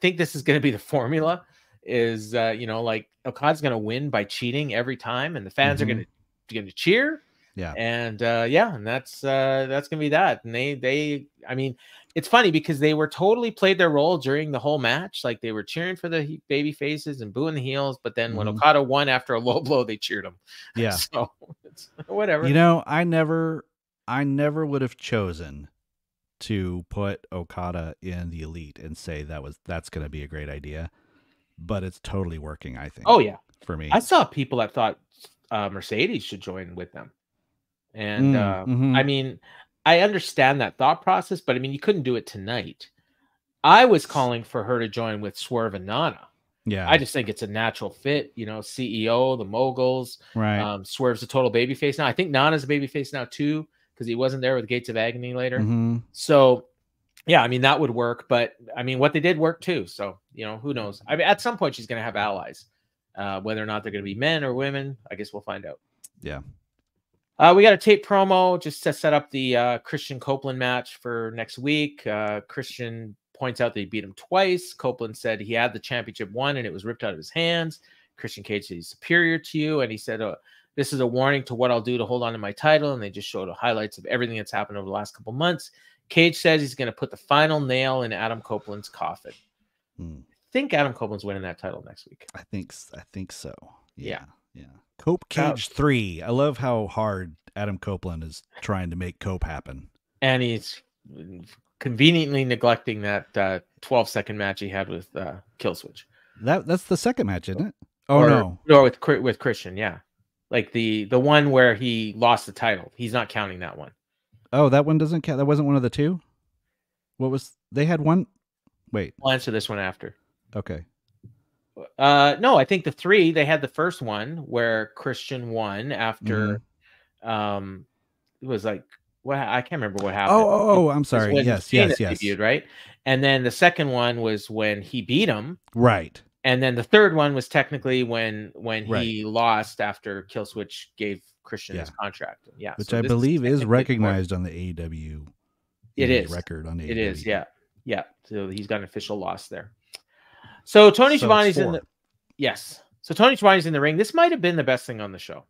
think this is going to be the formula. Is Okada's going to win by cheating every time, and the fans are going to cheer. Yeah. And and that's going to be that. And I mean, it's funny because they were totally played their role during the whole match. Like they were cheering for the baby faces and booing the heels, but then when Okada won after a low blow, they cheered him. Yeah. So it's whatever. I never would have chosen to put Okada in the Elite and say that's going to be a great idea, but it's totally working, I think. Oh yeah. For me. I saw people that thought Mercedes should join with them. And I mean, I understand that thought process, but I mean, you couldn't do it tonight. I was calling for her to join with Swerve and Nana. Yeah. I just think it's a natural fit. CEO, the Moguls. Right. Swerve's a total babyface now. I think Nana's a babyface now too, because he wasn't there with Gates of Agony later. So, yeah, I mean, that would work. But, I mean, what they did worked too. So, who knows? I mean, at some point, she's going to have allies. Whether or not they're going to be men or women, I guess we'll find out. Yeah. We got a tape promo just to set up the Christian Copeland match for next week. Christian points out that he beat him twice. Copeland said he had the championship won and it was ripped out of his hands. Christian Cage said he's superior to you. And he said, this is a warning to what I'll do to hold on to my title. And they just showed highlights of everything that's happened over the last couple months. Cage says he's going to put the final nail in Adam Copeland's coffin. I think Adam Copeland's winning that title next week. I think so. Yeah. Cope Cage 3. I love how hard Adam Copeland is trying to make Cope happen. And he's conveniently neglecting that 12-second match he had with Killswitch. That's the second match, isn't it? No, with Christian, yeah. Like the one where he lost the title. He's not counting that one. Oh, that one doesn't count. That wasn't one of the two? They had one? Wait. I'll answer this one after. Okay. No, I think the 3, they had the first one where Christian won after it was like, I can't remember what happened. Oh, I'm sorry. Yes. Debuted, right? And then the second one was when he beat him. Right. And then the third one was technically when he lost after Killswitch gave Christian his contract. Yeah. Which I believe is recognized on the AEW record on the AEW. It is, yeah. Yeah. So he's got an official loss there. So Tony Schiavone's in the So Tony Schiavone's in the ring. This might have been the best thing on the show.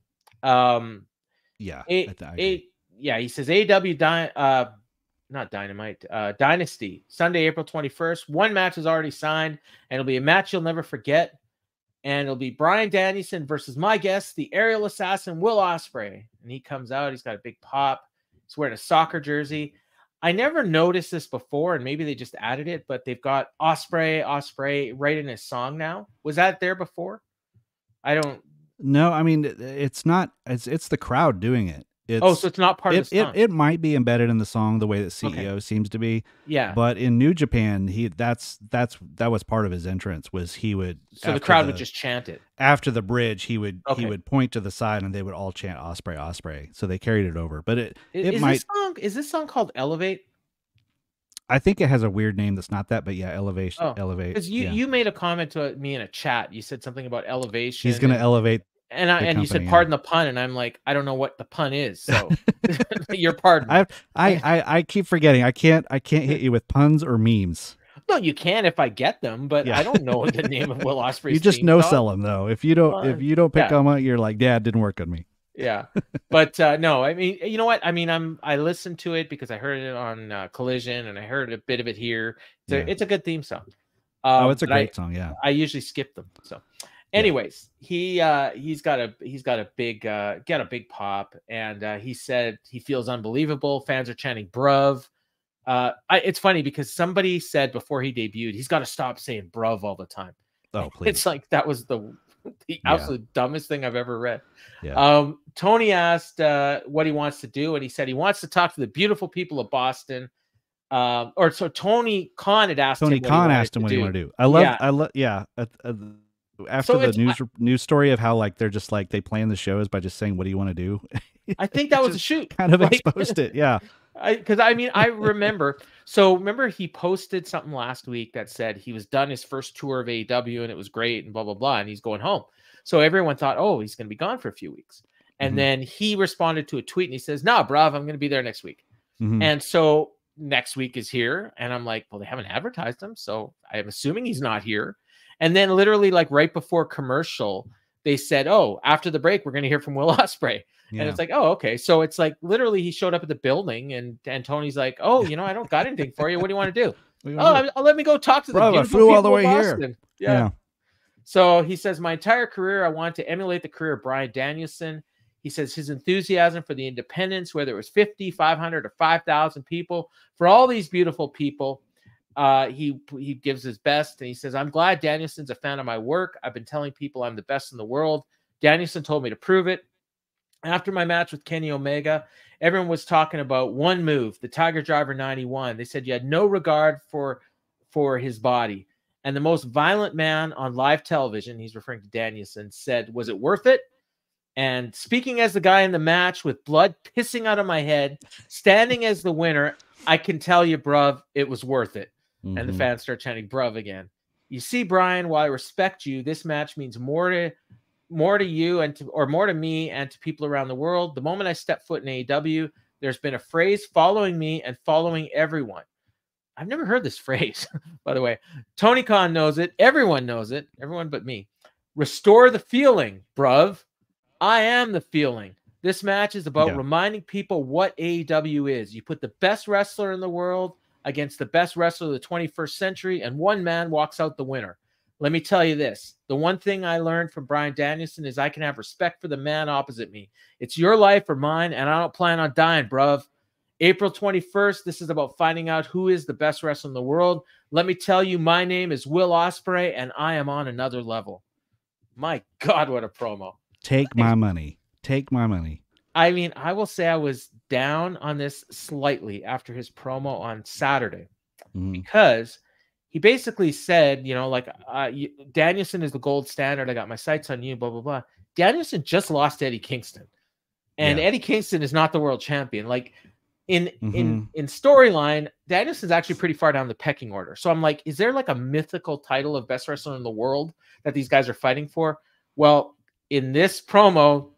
He says AEW not Dynamite, Dynasty, Sunday, April 21st. One match is already signed, and it'll be a match you'll never forget. And it'll be Bryan Danielson versus my guest, the aerial assassin, Will Ospreay. And he comes out, he's got a big pop. He's wearing a soccer jersey. I never noticed this before, and maybe they just added it, but they've got Ospreay right in his song now. Was that there before? I don't. No, I mean, it's not. It's the crowd doing it. So it's not part of the song. It might be embedded in the song the way that CEO seems to be. Yeah. But in New Japan, that was part of his entrance. Was he would the crowd would just chant it after the bridge. He would point to the side and they would all chant Ospreay, Ospreay. So they carried it over. But is this song called Elevate? I think it has a weird name that's not that, but yeah, Elevation. Elevate. Because you made a comment to me in a chat. You said something about elevation. He's going to elevate. And you said, pardon the pun. And I'm like, I don't know what the pun is. So you're pardoned. I keep forgetting. I can't hit you with puns or memes. No, you can if I get them, but I don't know the name of Will Ospreay's. You just sell them though. If you don't pick them up, you're like, it didn't work on me. Yeah. But no, I mean, you know what? I mean, I listened to it because I heard it on Collision and I heard a bit of it here. It's a good theme song. It's a great song. Yeah. I usually skip them. So anyways, he's got a big pop, and he said he feels unbelievable. Fans are chanting bruv. It's funny because somebody said before he debuted, he's got to stop saying bruv all the time. Oh, please. It's like that was the absolute dumbest thing I've ever read. Yeah. Tony asked what he wants to do, and he said he wants to talk to the beautiful people of Boston. Tony Khan had asked him what he wanted to do. I love after the news story of how like they're just like they plan the shows by just saying what do you want to do. I think that was a shoot. Kind of exposed it. Yeah. Because I remember. So remember he posted something last week that said he was done his first tour of AEW and it was great and blah blah blah and he's going home. So everyone thought, oh, he's going to be gone for a few weeks. And then he responded to a tweet and he says, "Nah, bruv, I'm going to be there next week." And so next week is here, and I'm like, well, they haven't advertised him, so I'm assuming he's not here. And then literally like right before commercial, they said, oh, after the break, we're going to hear from Will Ospreay. Yeah. And it's like, oh, okay. So it's like literally he showed up at the building and Tony's like, oh, I don't got anything for you. What do you want to do? Let me go talk to the beautiful I flew all the way here. Yeah. So he says, my entire career, I want to emulate the career of Bryan Danielson. He says his enthusiasm for the independence, whether it was 50, 500, or 5,000 people, for all these beautiful people, he gives his best. And he says, I'm glad Danielson's a fan of my work. I've been telling people I'm the best in the world. Danielson told me to prove it. After my match with Kenny Omega, everyone was talking about one move, the Tiger Driver 91. They said you had no regard for his body. and the most violent man on live television, he's referring to Danielson, said, "Was it worth it?" And speaking as the guy in the match with blood pissing out of my head, standing as the winner, I can tell you, bruv, it was worth it. Mm-hmm. And the fans start chanting bruv again. You see, Brian, while I respect you, this match means more to you and more to me and to people around the world. The moment I step foot in AEW, there's been a phrase following me and following everyone. I've never heard this phrase, by the way. Tony Khan knows it. Everyone knows it. Everyone but me. Restore the feeling, bruv. I am the feeling. This match is about reminding people what AEW is. You put the best wrestler in the world against the best wrestler of the 21st century, and one man walks out the winner. Let me tell you this. The one thing I learned from Bryan Danielson is I can have respect for the man opposite me. It's your life or mine, and I don't plan on dying, bruv. April 21st, this is about finding out who is the best wrestler in the world. Let me tell you, my name is Will Ospreay, and I am on another level. My God, what a promo. Take my money. Take my money. I mean, I will say I was down on this slightly after his promo on Saturday because he basically said, Danielson is the gold standard. I got my sights on you, blah, blah, blah. Danielson just lost Eddie Kingston. And Eddie Kingston is not the world champion. Like in storyline, Danielson's actually pretty far down the pecking order. So I'm like, is there like a mythical title of best wrestler in the world that these guys are fighting for? Well, in this promo,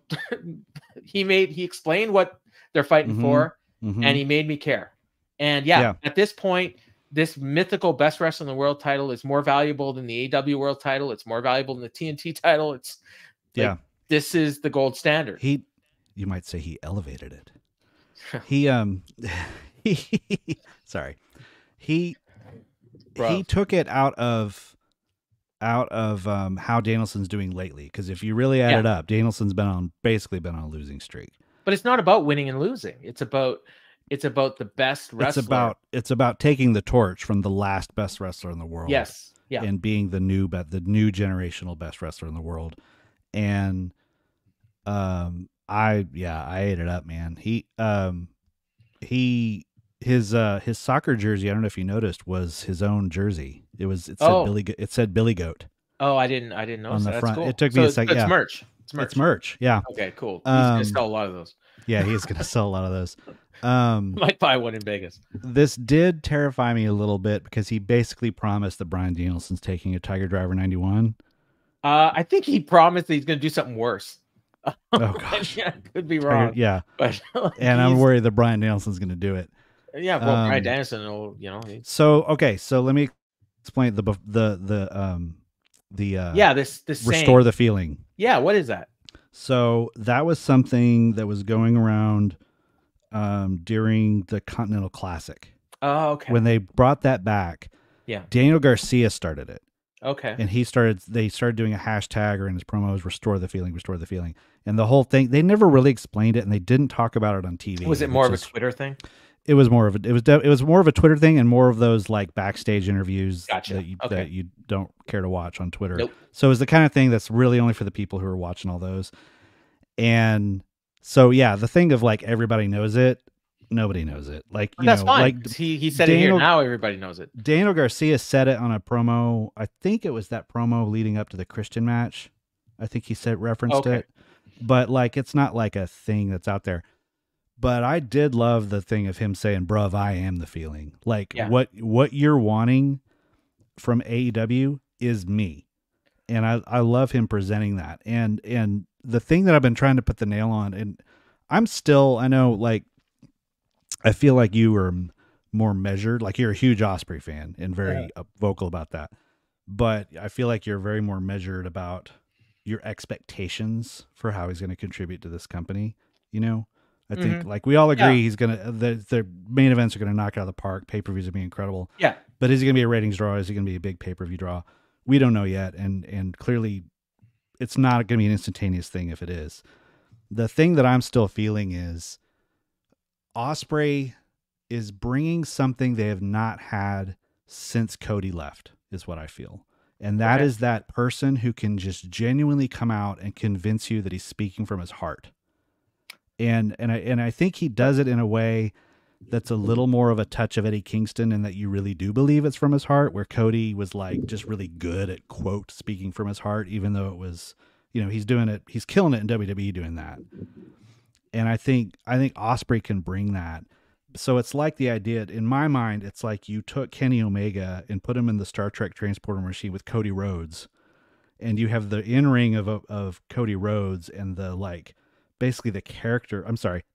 he explained what they're fighting for, and he made me care. And at this point, this mythical best wrestler in the world title is more valuable than the AEW World title. It's more valuable than the TNT title. It's this is the gold standard. You might say he elevated it. He took it out of how Danielson's doing lately. Because if you really add it up, Danielson's basically been on a losing streak. But it's not about winning and losing. It's about the best wrestler. It's about taking the torch from the last best wrestler in the world. Yes. Yeah. And being the new generational best wrestler in the world. And I ate it up, man. His soccer jersey, I don't know if you noticed, was his own jersey. It said Billy Goat. Oh, I didn't notice on the that. front. That's cool. It took me a second. It's merch. It's merch. Yeah. Okay, cool. He's gonna sell a lot of those. Yeah, he's gonna sell a lot of those. Might buy one in Vegas. This did terrify me a little bit because he basically promised that Bryan Danielson's taking a Tiger Driver 91. I think he promised that he's gonna do something worse. Oh gosh, yeah, could be wrong. Yeah, but and I'm worried that Bryan Danielson's gonna do it. Yeah, well, Bryan Danielson will, So let me explain this restore the feeling. Yeah, what is that? So that was something that was going around during the Continental Classic. Oh, okay. When they brought that back, Daniel Garcia started it. Okay. And they started doing a hashtag, or in his promos, restore the feeling. And the whole thing, they never really explained it, and they didn't talk about it on TV. Was it more of a Twitter thing? It was more of a Twitter thing, and more of those like backstage interviews that you don't care to watch on Twitter. Nope. So it was the kind of thing that's really only for the people who are watching all those. And so the thing of like everybody knows it, nobody knows it. Like that's fine. Like he said it here, now everybody knows it. Daniel Garcia said it on a promo. I think it was that promo leading up to the Christian match. I think he referenced it, but like it's not like a thing that's out there. But I did love the thing of him saying, "Bruv, I am the feeling." Like what you're wanting from AEW is me, and I love him presenting that. And the thing that I've been trying to put the nail on, and I know, like, I feel like you are more measured. Like you're a huge Ospreay fan and very vocal about that. But I feel like you're very more measured about your expectations for how he's going to contribute to this company. I think like we all agree he's going to, the main events are going to knock it out of the park. Pay-per-views are going to be incredible. Yeah. But is he going to be a ratings draw? Is he going to be a big pay-per-view draw? We don't know yet. And clearly it's not going to be an instantaneous thing if it is. The thing that I'm still feeling is Ospreay is bringing something they have not had since Cody left, is what I feel. And that is that person who can just genuinely come out and convince you that he's speaking from his heart. And I think he does it in a way that's a little more of a touch of Eddie Kingston, and that you really do believe it's from his heart, where Cody was like just really good at quote speaking from his heart, even though it was, he's doing it, he's killing it in WWE doing that. And I think Ospreay can bring that. So it's like the idea, in my mind, it's like you took Kenny Omega and put him in the Star Trek transporter machine with Cody Rhodes, and you have the in-ring of Cody Rhodes and the basically the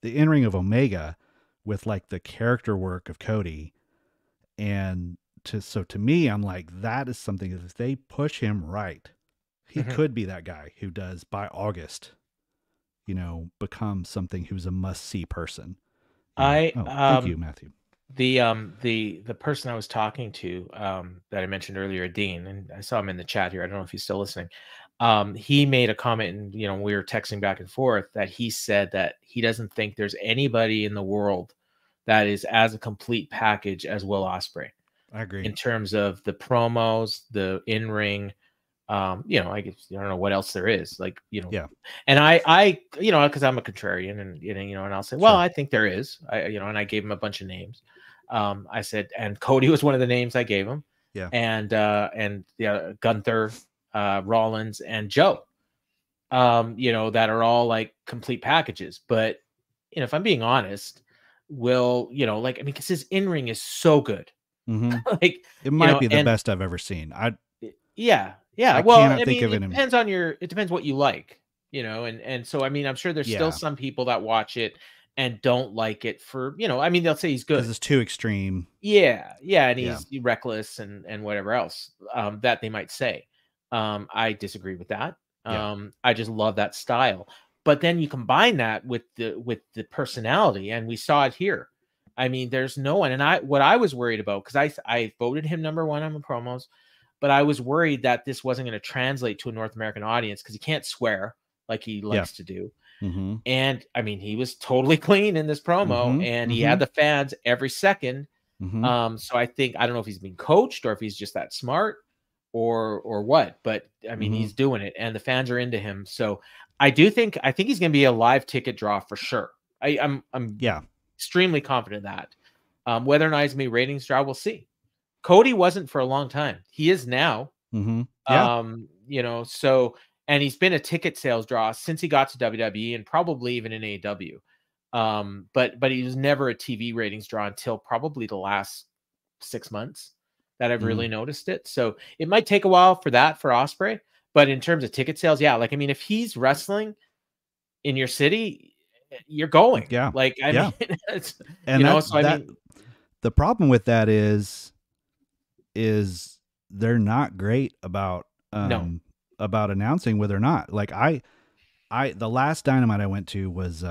in-ring of Omega with the character work of Cody. And to me, I'm like, that is something that if they push him right, he could be that guy who does by August, become something who's a must-see person. Thank you, Matthew. The person I was talking to, that I mentioned earlier, Dean, and I saw him in the chat here. I don't know if he's still listening. He made a comment, and we were texting back and forth, that he said that he doesn't think there's anybody in the world that is as a complete package as Will Ospreay. I agree. In terms of the promos, the in-ring, I guess I don't know what else there is, yeah. And I because I'm a contrarian, and I'll say, well, I think there is, and I gave him a bunch of names. I said, and Cody was one of the names I gave him. Yeah. And Gunther, Rollins, and Joe, that are all complete packages. But if I'm being honest, Will, because his in-ring is so good. Mm-hmm. It might be the best I've ever seen. Yeah. It depends what you like, and so, I'm sure there's still some people that watch it and don't like it for, they'll say he's good because it's too extreme. Yeah. And he's reckless and whatever else, that they might say. I disagree with that. I just love that style. But then you combine that with the personality, and we saw it here. There's no one. And what I was worried about, because I voted him number one on the promos, but I was worried that this wasn't going to translate to a North American audience, because he can't swear like he likes to do. Mm-hmm. And he was totally clean in this promo, and he had the fans every second. Mm-hmm. So I don't know if he's being coached or if he's just that smart or what, but he's doing it, and the fans are into him. So I think he's going to be a live ticket draw for sure. I'm extremely confident of that. Whether or not he's going to be ratings draw, we'll see. Cody wasn't for a long time. He is now. Mm-hmm. Yeah. So, and he's been a ticket sales draw since he got to WWE, and probably even in AEW. But he was never a TV ratings draw until probably the last 6 months that I've really noticed it. So it might take a while for Ospreay, but in terms of ticket sales, if he's wrestling in your city, you're going. Yeah. It's, the problem with that is they're not great about announcing whether or not, the last Dynamite I went to was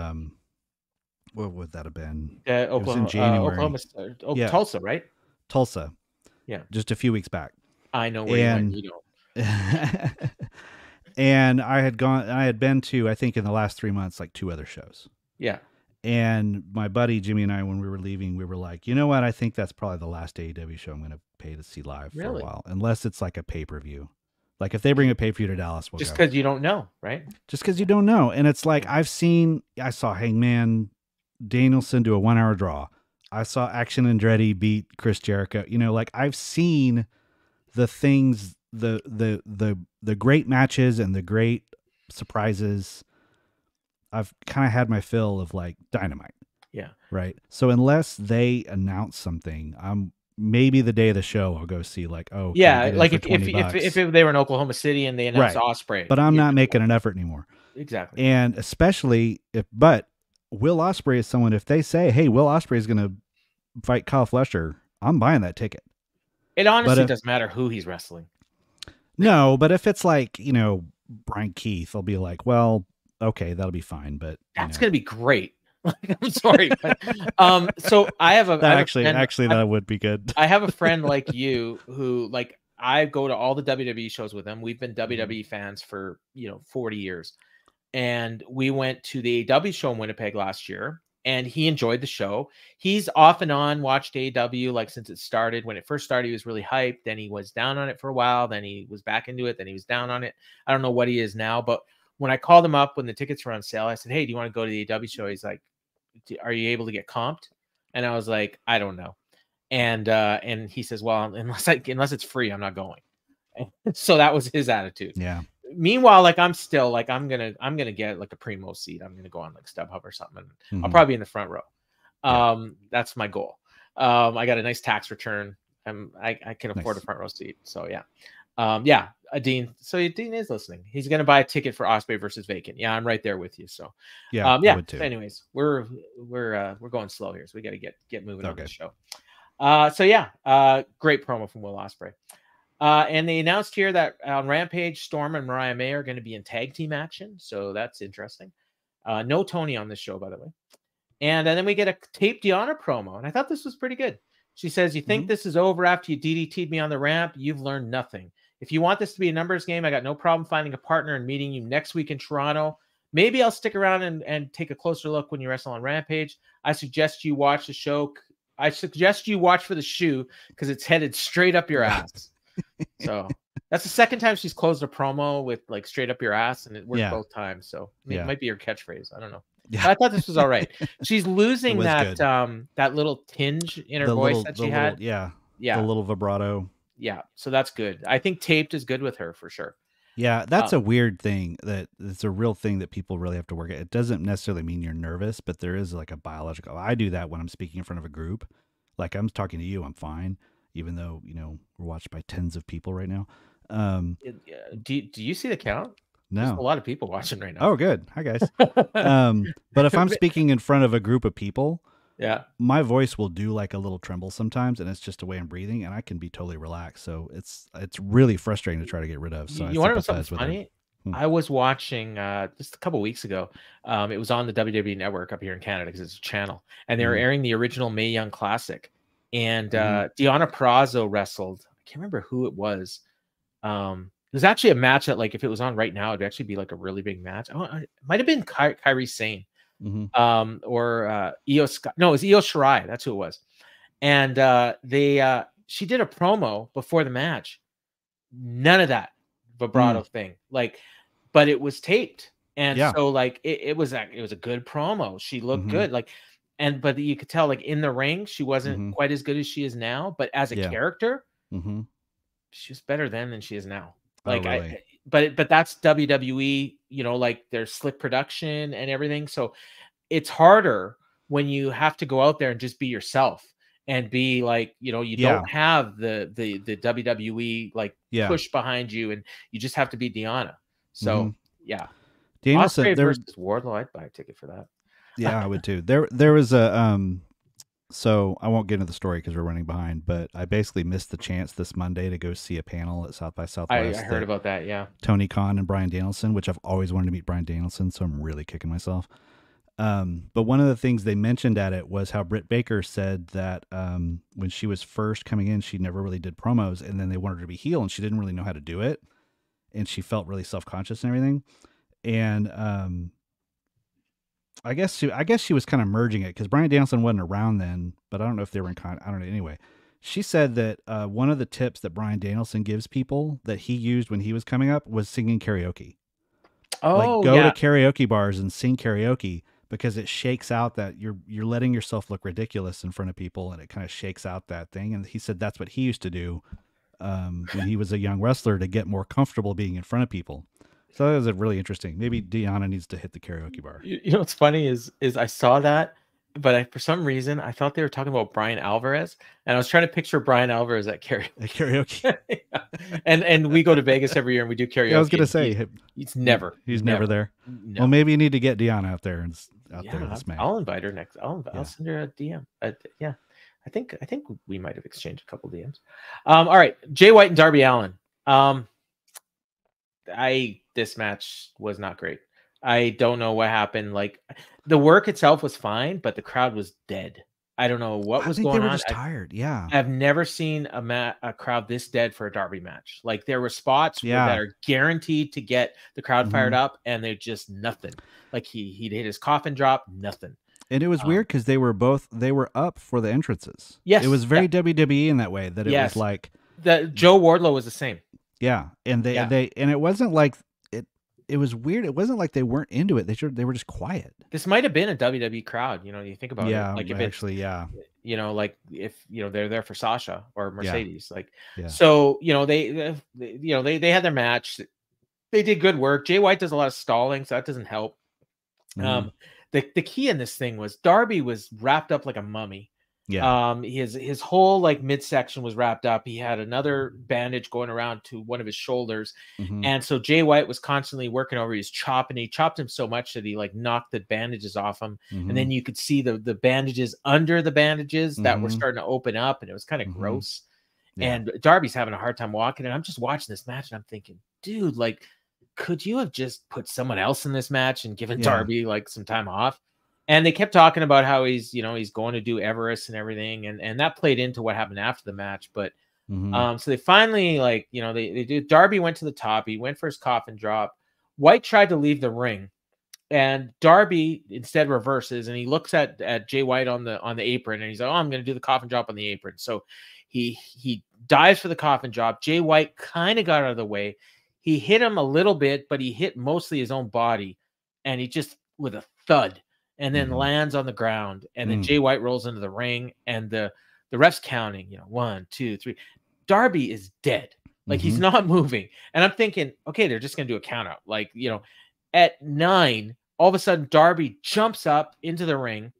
what would that have been? Oklahoma, it was in January. Tulsa, right? Tulsa. Yeah. Just a few weeks back. I know where you don't. And I had been to, I think in the last 3 months, 2 other shows. Yeah. And my buddy Jimmy and I, when we were leaving, we were like, you know what? I think that's probably the last AEW show I'm going to pay to see live for a while, unless it's a pay-per-view. If they bring a pay-per-view to Dallas, we'll just because you don't know, right? Just because you don't know. And it's I saw Hangman Danielson do a 1 hour draw. I saw Action Andretti beat Chris Jericho. I've seen the things, the great matches and the great surprises. I've kind of had my fill of Dynamite. Yeah. Right. So unless they announce something, maybe the day of the show I'll go see if they were in Oklahoma City and they announced Ospreay. But I'm not making an effort anymore. Exactly. And especially but Will Ospreay is someone, if they say, hey, Will Ospreay is going to fight Kyle Fletcher, I'm buying that ticket. It honestly doesn't matter who he's wrestling. No, but if it's Brian Keith, I'll be like, well, okay, that'll be fine. But that's going to be great. I'm sorry. But, so I have that would be good. I have a friend like you who I go to all the WWE shows with him. We've been WWE fans for 40 years. And we went to the AEW show in Winnipeg last year, and he enjoyed the show. He's off and on watched AEW since it started. When it first started, he was really hyped. Then he was down on it for a while. Then he was back into it. Then he was down on it. I don't know what he is now. But when I called him up when the tickets were on sale, I said, hey, do you want to go to the AEW show? He's like, are you able to get comped? And I was like, I don't know. And he says, well, unless it's free, I'm not going. And so that was his attitude. Yeah. Meanwhile, like I'm still like I'm gonna get like a primo seat. I'm gonna go on like StubHub or something. I'll probably be in the front row. That's my goal. I got a nice tax return. I can afford a front row seat. So yeah. Dean. So Dean is listening. He's gonna buy a ticket for Ospreay versus Vacant. Yeah, I'm right there with you. So yeah. So anyways, we're going slow here, so we got to get moving on the show. Great promo from Will Ospreay. And they announced here that on Rampage, Storm and Mariah May are going to be in tag team action. So that's interesting. No Tony on this show, by the way. And then we get a taped Deonna promo. And I thought this was pretty good. She says, you think this is over after you DDT'd me on the ramp? You've learned nothing. If you want this to be a numbers game, I got no problem finding a partner and meeting you next week in Toronto. Maybe I'll stick around and take a closer look when you wrestle on Rampage. I suggest you watch the show. I suggest you watch for the shoe because it's headed straight up your ass. So that's the second time she's closed a promo with like straight up your ass, and it worked both times. So it might be her catchphase. I don't know. Yeah. I thought this was all right. She's losing that that little tinge in her voice that she had. The little vibrato. Yeah. So that's good. I think taped is good with her for sure. Yeah, that's a weird thing. It's a real thing that people really have to work at. It doesn't necessarily mean you're nervous, but there is like a biological. I do that when I'm speaking in front of a group. Like I'm talking to you, I'm fine. Even though, we're watched by tens of people right now. Do you see the count? No. There's a lot of people watching right now. Oh, good. Hi, guys. But if I'm speaking in front of a group of people, my voice will do like a little tremble sometimes, and it's just a way I'm breathing, and I can be totally relaxed. So it's really frustrating to try to get rid of. So you want to know something funny? I was watching just a couple weeks ago. It was on the WWE Network up here in Canada because it's a channel, and they were airing the original Mae Young Classic. And Deonna Purrazzo wrestled. I can't remember who it was. It was actually a match that, like, if it was on right now, it'd actually be like a really big match. Oh, it might have been Kairi Sane, or Io Sky. No, it was Io Shirai. That's who it was. And she did a promo before the match. None of that vibrato thing, like, but it was taped, and so like it was a good promo. She looked good, like. But you could tell, like, in the ring, she wasn't quite as good as she is now. But as a character, she was better then than she is now. Like, really? But that's WWE. Like there's slick production and everything. So it's harder when you have to go out there and just be yourself and be like, you don't have the WWE like push behind you, and you just have to be Deonna. So Daniel said versus Wardlow, I'd buy a ticket for that. Yeah, I would too. There was a so I won't get into the story because we're running behind, but I basically missed the chance this Monday to go see a panel at South by Southwest. I heard about that, yeah. Tony Khan and Bryan Danielson, which I've always wanted to meet Bryan Danielson, so I'm really kicking myself. But one of the things they mentioned at it was how Britt Baker said that when she was first coming in, she never really did promos, and then they wanted her to be heel, and she didn't really know how to do it, and she felt really self-conscious and everything. And I guess she was kind of merging it because Bryan Danielson wasn't around then, but I don't know if they were in I don't know. Anyway, she said that one of the tips that Bryan Danielson gives people that he used when he was coming up was singing karaoke. Oh, like go to karaoke bars and sing karaoke because it shakes out that you're letting yourself look ridiculous in front of people, and it kind of shakes out that thing. And he said that's what he used to do when he was a young wrestler to get more comfortable being in front of people. So that was really interesting. Maybe Deonna needs to hit the karaoke bar. You know what's funny is I saw that, but for some reason I thought they were talking about Brian Alvarez, and I was trying to picture Brian Alvarez at karaoke. And we go to Vegas every year and we do karaoke. Yeah, I was gonna say he's never there. No. Well, maybe you need to get Deonna out there there this May. I'll invite her next. I'll send her a DM. I think we might have exchanged a couple DMs. All right, Jay White and Darby Allin. This match was not great. I don't know what happened. Like, the work itself was fine, but the crowd was dead. I don't know what was going on. They were just tired. Yeah. I've never seen a crowd this dead for a Darby match. Like, there were spots that are guaranteed to get the crowd fired up, and they're just nothing. Like, he hit his coffin drop, nothing. And it was weird because they were up for the entrances. Yes. It was very WWE in that way, that it was like Joe Wardlow was the same. Yeah. And and it wasn't like it was weird. It wasn't like they weren't into it. They were just quiet. This might have been a WWE crowd. You think about it. Like if actually, like if they're there for Sasha or Mercedes, yeah. So they had their match. They did good work. Jay White does a lot of stalling, so that doesn't help. The key in this thing was Darby was wrapped up like a mummy. Yeah. His whole like midsection was wrapped up. He had another bandage going around to one of his shoulders. And so Jay White was constantly working over his chop, and he chopped him so much that he like knocked the bandages off him. And then you could see the bandages under the bandages that were starting to open up, and it was kind of gross. Yeah. And Darby's having a hard time walking, and I'm just watching this match and I'm thinking, dude, like, could you have just put someone else in this match and given Darby like some time off? And they kept talking about how he's going to do Everest and everything. And that played into what happened after the match. But so they finally they do. Darby went to the top. He went for his coffin drop. White tried to leave the ring, and Darby instead reverses, and he looks at Jay White on the apron, and he's like, "Oh, I'm going to do the coffin drop on the apron." So he dives for the coffin drop. Jay White kind of got out of the way. He hit him a little bit, but he hit mostly his own body, and he just with a thud. And then lands on the ground, and then Jay White rolls into the ring, and the ref's counting, 1, 2, 3. Darby is dead. Like he's not moving. And I'm thinking, okay, they're just going to do a count out. Like, at 9, all of a sudden Darby jumps up into the ring.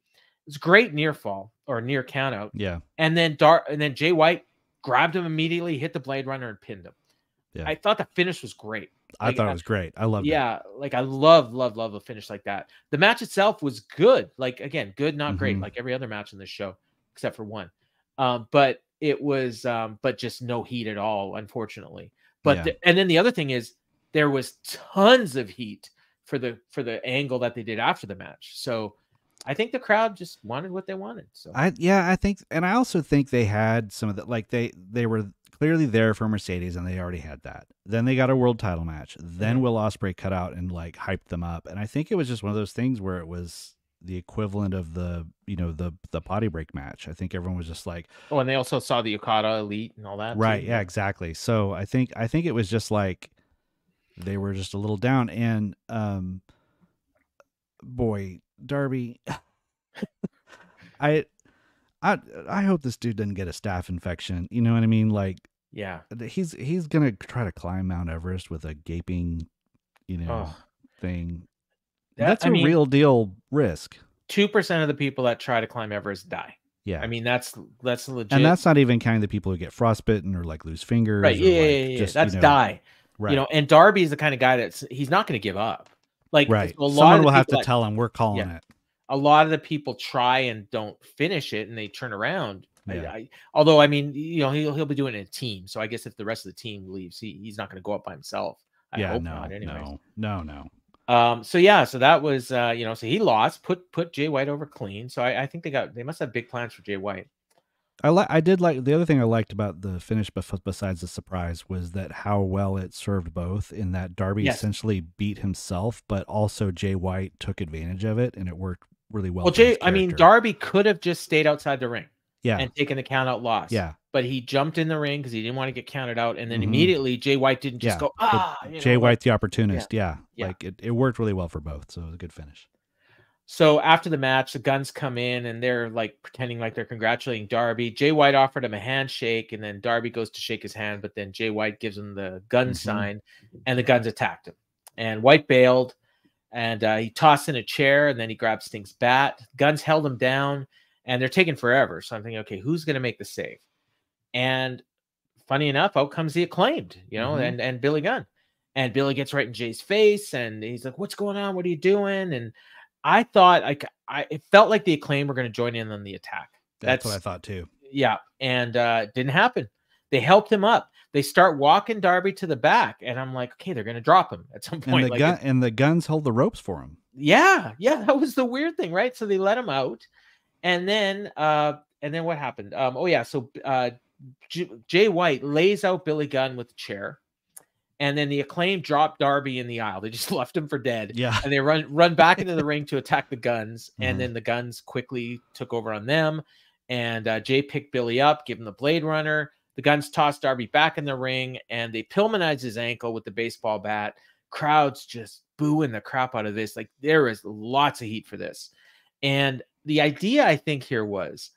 It's great near fall or near count out. Yeah. And then Jay White grabbed him immediately, hit the Blade Runner, and pinned him. Yeah. I thought the finish was great. I thought it was great. I loved it. Yeah, like I love a finish like that. The match itself was good. Like again, good, not great, like every other match in this show, except for one. But it was but just no heat at all, unfortunately. But and then the other thing is there was tons of heat for the angle that they did after the match. So I think the crowd just wanted what they wanted. So I think, and I also think they had some of the, like they were clearly there for Mercedes, and they already had that. Then they got a world title match. Then Will Ospreay cut out and like hyped them up. And I think it was just one of those things where it was the equivalent of the potty break match. I think everyone was just like, oh, and they also saw the Okada Elite and all that. Right. Too. Yeah, exactly. So I think it was just like they were just a little down. And boy, Darby, I hope this dude doesn't get a staph infection. You know what I mean? Like, yeah, he's gonna try to climb Mount Everest with a gaping, thing. That's a real deal risk. 2% of the people that try to climb Everest die. Yeah, I mean that's legit, and that's not even counting the people who get frostbitten or like lose fingers. Right? Yeah. Just, that's die. Right. And Darby's the kind of guy he's not going to give up. Like, right. Someone will have to tell him we're calling it. A lot of the people try and don't finish it, and they turn around. Yeah. Although, I mean, he'll be doing it in a team. So I guess if the rest of the team leaves, he's not going to go up by himself. I hope not. Anyways. No. So that was, so he lost, put Jay White over clean. So I think they must have big plans for Jay White. I did like, the other thing I liked about the finish, besides the surprise, was that how well it served both, in that Darby essentially beat himself, but also Jay White took advantage of it, and it worked really well. Well, Darby could have just stayed outside the ring. Yeah. And taken the count out loss. Yeah. But he jumped in the ring because he didn't want to get counted out. And then immediately Jay White didn't just go, Jay White, the opportunist. Yeah. Like it worked really well for both. So it was a good finish. So after the match, the Guns come in and they're like pretending like they're congratulating Darby. Jay White offered him a handshake, and then Darby goes to shake his hand, but then Jay White gives him the gun sign, and the Guns attacked him. And White bailed, and he tossed in a chair, and then he grabbed Sting's bat. Guns held him down. And they're taking forever. So I'm thinking, okay, who's going to make the save? And funny enough, out comes the Acclaimed, and Billy Gunn. And Billy gets right in Jay's face, and he's like, what's going on? What are you doing? And I thought, it felt like the Acclaimed were going to join in on the attack. That's what I thought too. Yeah. And it didn't happen. They helped him up. They start walking Darby to the back. And I'm like, okay, they're going to drop him at some point. And the Guns hold the ropes for him. Yeah. Yeah. That was the weird thing, right? So they let him out. And then what happened? So Jay White lays out Billy Gunn with the chair, and then the Acclaimed dropped Darby in the aisle. They just left him for dead. Yeah, and they run back into the ring to attack the Guns, and then the Guns quickly took over on them. And Jay picked Billy up, gave him the Blade Runner. The Guns tossed Darby back in the ring, and they Pillmanized his ankle with the baseball bat. crowd's just booing the crap out of this. Like there is lots of heat for this. And the idea I think here was,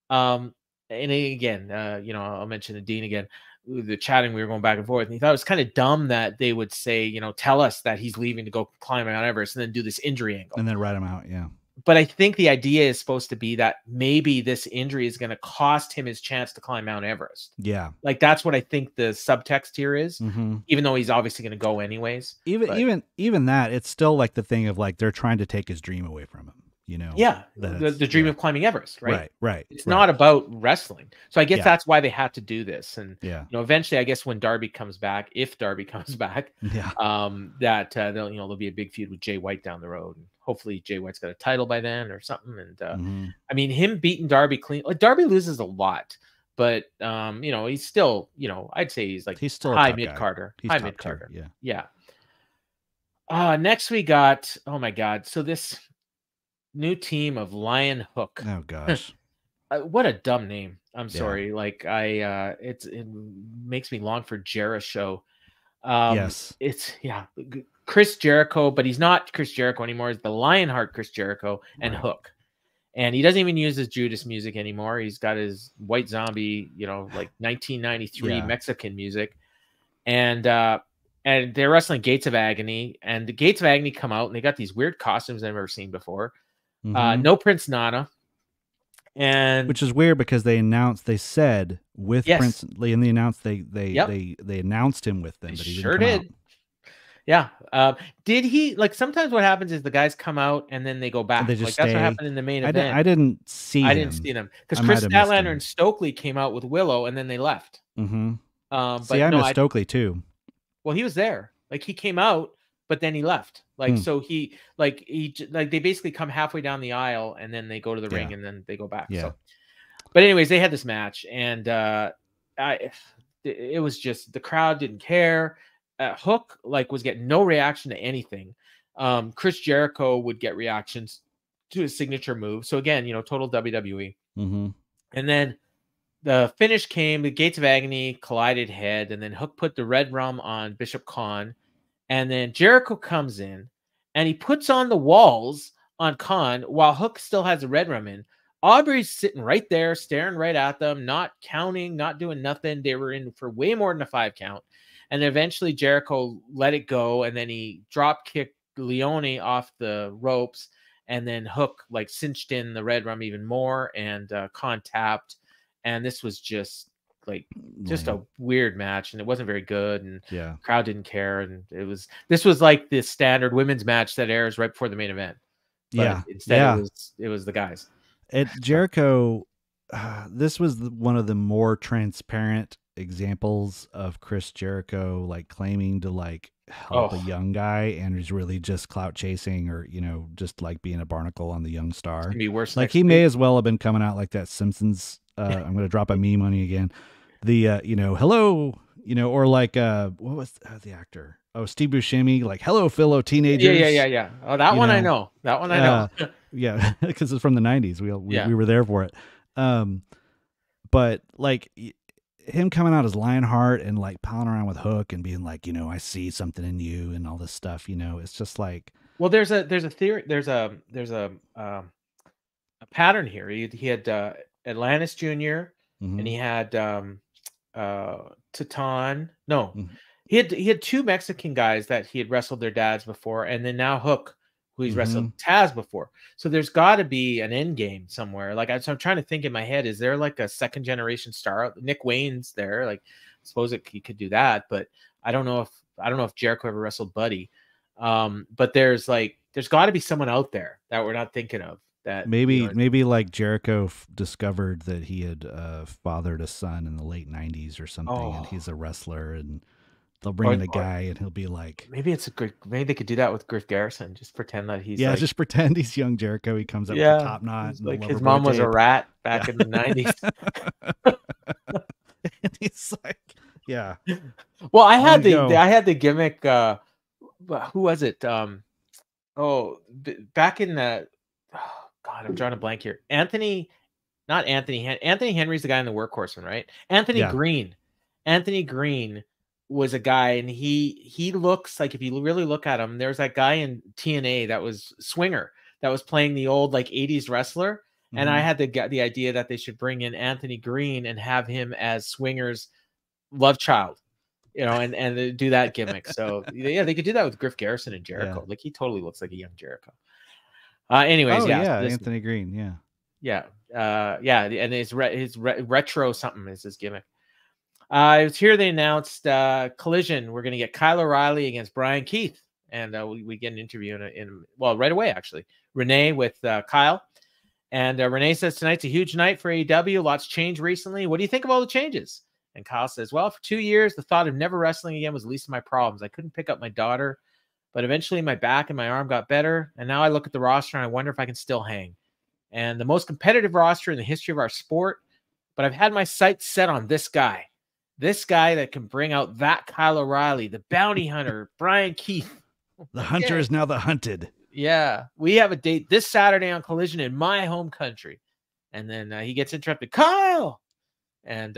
and again, I'll mention the Dean again, the chatting, we were going back and forth, and he thought it was kind of dumb that they would say, tell us that he's leaving to go climb Mount Everest and then do this injury angle. And then write him out. Yeah. But I think the idea is supposed to be that maybe this injury is going to cost him his chance to climb Mount Everest. Yeah. Like that's what I think the subtext here is, even though he's obviously going to go anyways. Even that, it's still like the thing of like, they're trying to take his dream away from him. Yeah, the dream of climbing Everest, right? Right. It's not about wrestling. So I guess that's why they had to do this. And eventually, I guess when Darby comes back, if Darby comes back, there'll be a big feud with Jay White down the road. And hopefully Jay White's got a title by then or something. And I mean, him beating Darby clean, like Darby loses a lot, but he's still, I'd say he's still high mid Carter. High mid Carter. Yeah. Next we got, oh my God. So this new team of Lion Hook. Oh gosh. What a dumb name. I'm sorry. Like it makes me long for Jericho. Yes. It's Chris Jericho, but he's not Chris Jericho anymore. It's the Lionheart Chris Jericho and Hook. And he doesn't even use his Judas music anymore. He's got his White Zombie, like 1993 Mexican music. And they're wrestling Gates of Agony, and the Gates of Agony come out and they got these weird costumes I've never seen before. No Prince Nana, and which is weird because they said with Prince, and they announced they announced him with them, but he sure didn't come out. Did he sometimes what happens is the guys come out and then they go back. They just that's what happened in the main event. I didn't see them because Chris Statlander and Stokely came out with Willow and then they left. But I missed Stokely too. Well, he was there. Like he came out, but then he left. So he they basically come halfway down the aisle and then they go to the ring and then they go back. Yeah. So, but anyways, they had this match and it was just the crowd didn't care. Hook was getting no reaction to anything. Chris Jericho would get reactions to his signature move. So again, total WWE. And then the finish came. The Gates of Agony collided head, and then Hook put the red rum on Bishop Khan, and then Jericho comes in, and he puts on the walls on Khan while Hook still has the red rum in. Aubrey's sitting right there, staring right at them, not counting, not doing nothing. They were in for way more than a 5 count, and eventually Jericho let it go, and then he drop kicked Leone off the ropes, and then Hook cinched in the red rum even more, and Khan tapped. And this was just a weird match, and it wasn't very good, and crowd didn't care, and this was like the standard women's match that airs right before the main event. But instead it was the guys. At Jericho, this was one of the more transparent examples of Chris Jericho claiming to help a young guy, and he's really just clout chasing or just being a barnacle on the young star. It's gonna be worse. He may as well have been coming out like that Simpsons. I'm going to drop a meme on you again. The, hello, or what was the actor? Oh, Steve Buscemi, hello, fellow teenagers. Yeah. Oh, that one I know. That one I know. Yeah, because it's from the 90s. We were there for it. But him coming out as Lionheart and palling around with Hook and being I see something in you and all this stuff, it's just well, there's a theory. There's a pattern here. He had, Atlantis Jr. and he had Titan. No, he had 2 Mexican guys that he had wrestled their dads before, and then now Hook, who he's wrestled Taz before. So there's got to be an end game somewhere. So I'm trying to think in my head, is there a second generation star? Nick Wayne's there. I suppose he could do that, but I don't know if Jericho ever wrestled Buddy. But there's got to be someone out there that we're not thinking of. That maybe Jericho discovered that he had fathered a son in the late 90s or something, and he's a wrestler, and they'll bring in a guy and he'll be maybe maybe they could do that with Griff Garrison, just pretend that he's just pretend he's young Jericho. He comes up with a top knot, his mom was a rat back in the 90s. And he's well, I had the gimmick. Who was it? Back in the. God, I'm drawing a blank here. Anthony Henry's the guy in the Workhorseman, right? Anthony Green was a guy, and he looks like, if you really look at him, there's that guy in TNA that was Swinger that was playing the old like 80s wrestler. And I had the idea that they should bring in Anthony Green and have him as Swinger's love child, and do that gimmick. So yeah, they could do that with Griff Garrison and Jericho. Yeah. Like he totally looks like a young Jericho. Anyways, Anthony Green, yeah, and his retro something is his gimmick. It was here they announced Collision. We're going to get Kyle O'Reilly against Brian Keith, and we get an interview right away actually. Renee with Kyle. And Renee says, tonight's a huge night for AEW. Lots changed recently. What do you think of all the changes? And Kyle says, well, for 2 years, the thought of never wrestling again was the least of my problems. I couldn't pick up my daughter, but eventually my back and my arm got better. And now I look at the roster and I wonder if I can still hang. And the most competitive roster in the history of our sport. But I've had my sights set on this guy that can bring out that Kyle O'Reilly, the bounty hunter, Brian Keith. The hunter is now the hunted. Yeah, we have a date this Saturday on Collision in my home country. And then he gets interrupted. Kyle! And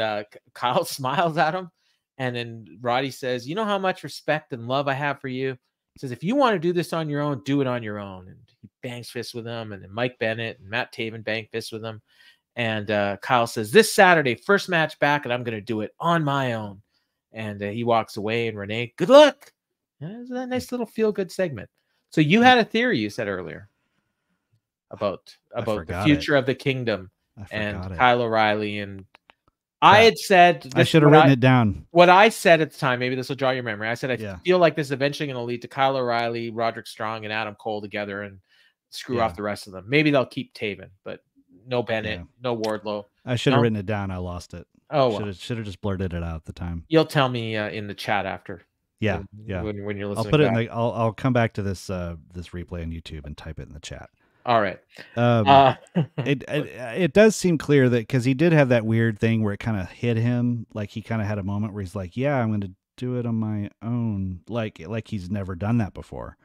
Kyle smiles at him. And then Roddy says, you know how much respect and love I have for you? He says, if you want to do this on your own, do it on your own. And he bangs fists with him. And then Mike Bennett and Matt Taven bang fists with him. And Kyle says, this Saturday, first match back, and I'm going to do it on my own. And he walks away. And Renee, good luck. And it's a nice little feel-good segment. So you had a theory you said earlier about the future of the kingdom and Kyle O'Reilly. And I had said, I should have written it down. What I said at the time, maybe this will draw your memory. I said, I feel like this is eventually going to lead to Kyle O'Reilly, Roderick Strong, and Adam Cole together and screw off the rest of them. Maybe they'll keep Taven, but no Bennett, no Wardlow. I should have written it down. I lost it. Oh, should have just blurted it out at the time. You'll tell me in the chat after. Yeah. When you're listening, I'll put it in I'll come back to this replay on YouTube and type it in the chat. All right. It does seem clear that because he did have that weird thing where it kind of hit him, like he kind of had a moment where he's like, "Yeah, I'm going to do it on my own," like he's never done that before,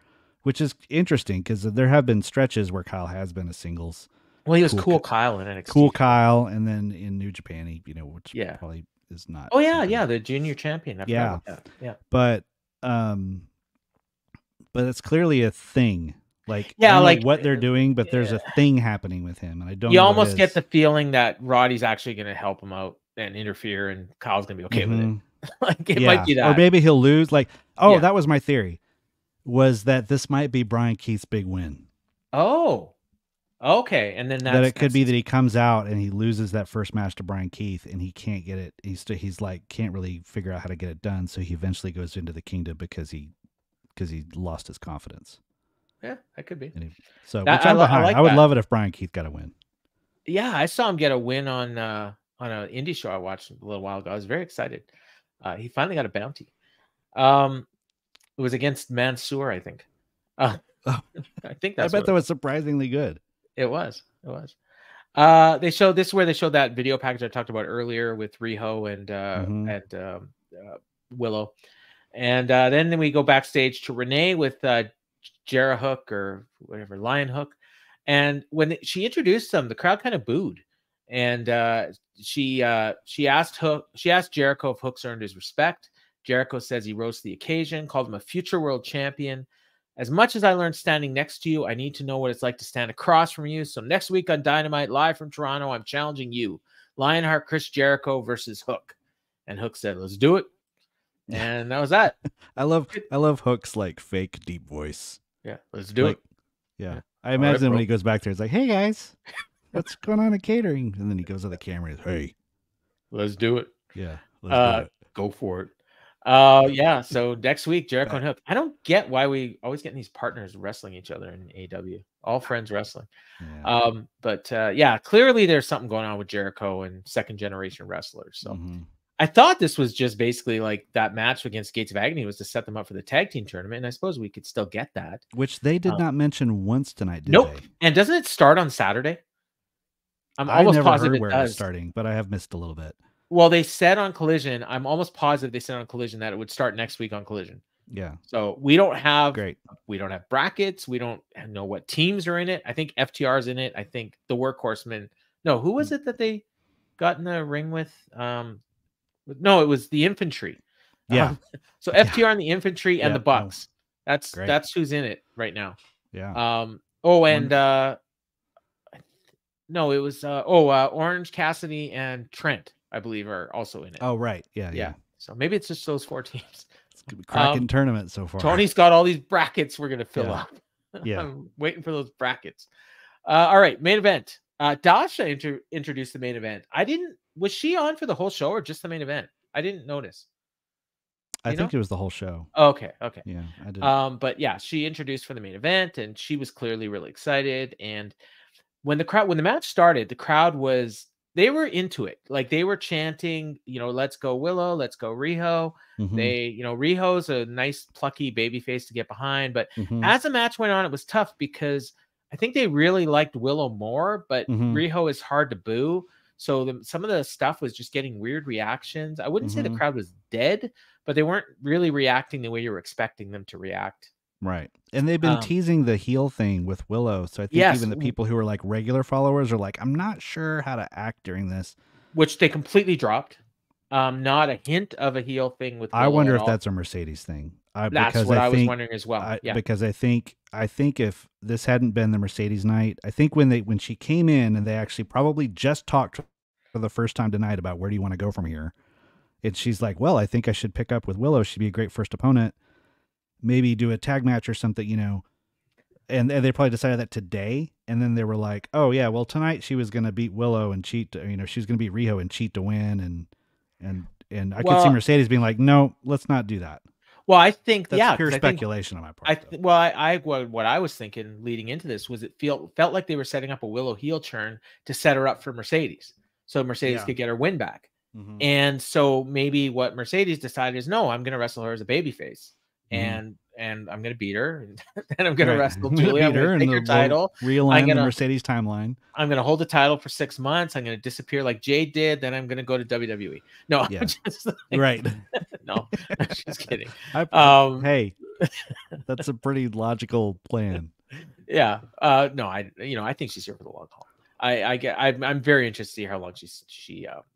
which is interesting because there have been stretches where Kyle has been a singles. Well, he was cool Kyle in NXT. Cool Kyle, and then in New Japan, which probably is not. Oh yeah, the junior champion. Yeah. But it's clearly a thing. Like, I don't know what they're doing, but there's a thing happening with him, and I don't. You almost get the feeling that Roddy's actually going to help him out and interfere, and Kyle's going to be okay with it. Like it might be that, or maybe he'll lose. Like, that was my theory, was that this might be Brian Keith's big win. Oh, okay, and then that it could be that he comes out and he loses that first match to Brian Keith, and he can't get it. He's like can't really figure out how to get it done, so he eventually goes into the Kingdom because he lost his confidence. Yeah, that could be. So which I'm behind. I would love it if Brian Keith got a win. Yeah, I saw him get a win on an indie show I watched a little while ago. I was very excited. He finally got a bounty. It was against Mansoor, I think. I think that's. I bet that was surprisingly good. It was. They showed this is where they showed that video package I talked about earlier with Riho and Willow, and then we go backstage to Renee with Jera Hook or whatever, Lion Hook, and when she introduced them, the crowd kind of booed, and she asked Jericho if Hook's earned his respect. Jericho says he rose to the occasion, called him a future world champion. As much as I learned standing next to you, I need to know what it's like to stand across from you. So next week on Dynamite, live from Toronto, I'm challenging you, Lionheart Chris Jericho versus Hook. And Hook said, "Let's do it." And that was that. I love Hook's like fake deep voice. Yeah, let's do it. Yeah. I imagine when he goes back there, it's like, "Hey guys, what's going on at catering?" And then he goes to the camera and says, "Hey, let's do it." Yeah, let's do it. Go for it. Yeah. So next week, Jericho and Hook. I don't get why we always get these partners wrestling each other in AEW. All friends wrestling. Yeah. But clearly there's something going on with Jericho and second generation wrestlers. So I thought this was just basically like that match against Gates of Agony was to set them up for the tag team tournament, and I suppose we could still get that. Which they did not mention once tonight, did nope. they? And doesn't it start on Saturday? I'm almost positive where it's starting, but I have missed a little bit. Well, they said on Collision, I'm almost positive they said on Collision that it would start next week on Collision. Yeah. So we don't have brackets. We don't know what teams are in it. I think FTR is in it. I think the Workhorsemen. No, who was it that they got in the ring with? No, it was the Infantry. Yeah. So FTR and the Infantry and the Bucks. That's who's in it right now. Yeah. No, it was Orange Cassidy and Trent, I believe, are also in it. Oh, right. Yeah. So maybe it's just those 4 teams. It's a cracking tournament so far. Tony's got all these brackets we're gonna fill up. Yeah. I'm waiting for those brackets. All right, main event. Dasha introduced the main event. Was she on for the whole show or just the main event? I didn't notice. I think it was the whole show. Okay. Yeah, I did. But yeah, she introduced for the main event, and she was clearly really excited. And when the match started, the crowd they were into it. Like they were chanting, let's go Willow, let's go Riho. Riho's a nice plucky baby face to get behind. But as the match went on, it was tough because I think they really liked Willow more, but Riho is hard to boo. So some of the stuff was just getting weird reactions. I wouldn't say the crowd was dead, but they weren't really reacting the way you were expecting them to react. Right. And they've been teasing the heel thing with Willow. So I think even the people who are like regular followers are like, I'm not sure how to act during this. Which they completely dropped. Not a hint of a heel thing with Willow. I wonder if that's a Mercedes thing. That's what I was wondering as well. Because I think if this hadn't been the Mercedes night, I think when she came in and they actually probably just talked for the first time tonight about where do you want to go from here. And she's like, well, I think I should pick up with Willow. She'd be a great first opponent. Maybe do a tag match or something, and they probably decided that today. And then they were like, oh yeah, well tonight she was going to beat Willow and cheat, she was going to beat Riho and cheat to win. And I could see Mercedes being like, no, let's not do that. Well, I think that's pure speculation on my part. What I was thinking leading into this was it felt like they were setting up a Willow heel turn to set her up for Mercedes, so Mercedes could get her win back. And so maybe what Mercedes decided is, no, I'm going to wrestle her as a babyface, and I'm going to beat her, and I'm going to wrestle Julia. I'm going to take her title. Realign the Mercedes timeline. I'm going to hold the title for 6 months. I'm going to disappear like Jade did. Then I'm going to go to WWE. No, I'm right. No, I'm just kidding. Hey, that's a pretty logical plan. Yeah. No, I think she's here for the long haul. I'm very interested to see how long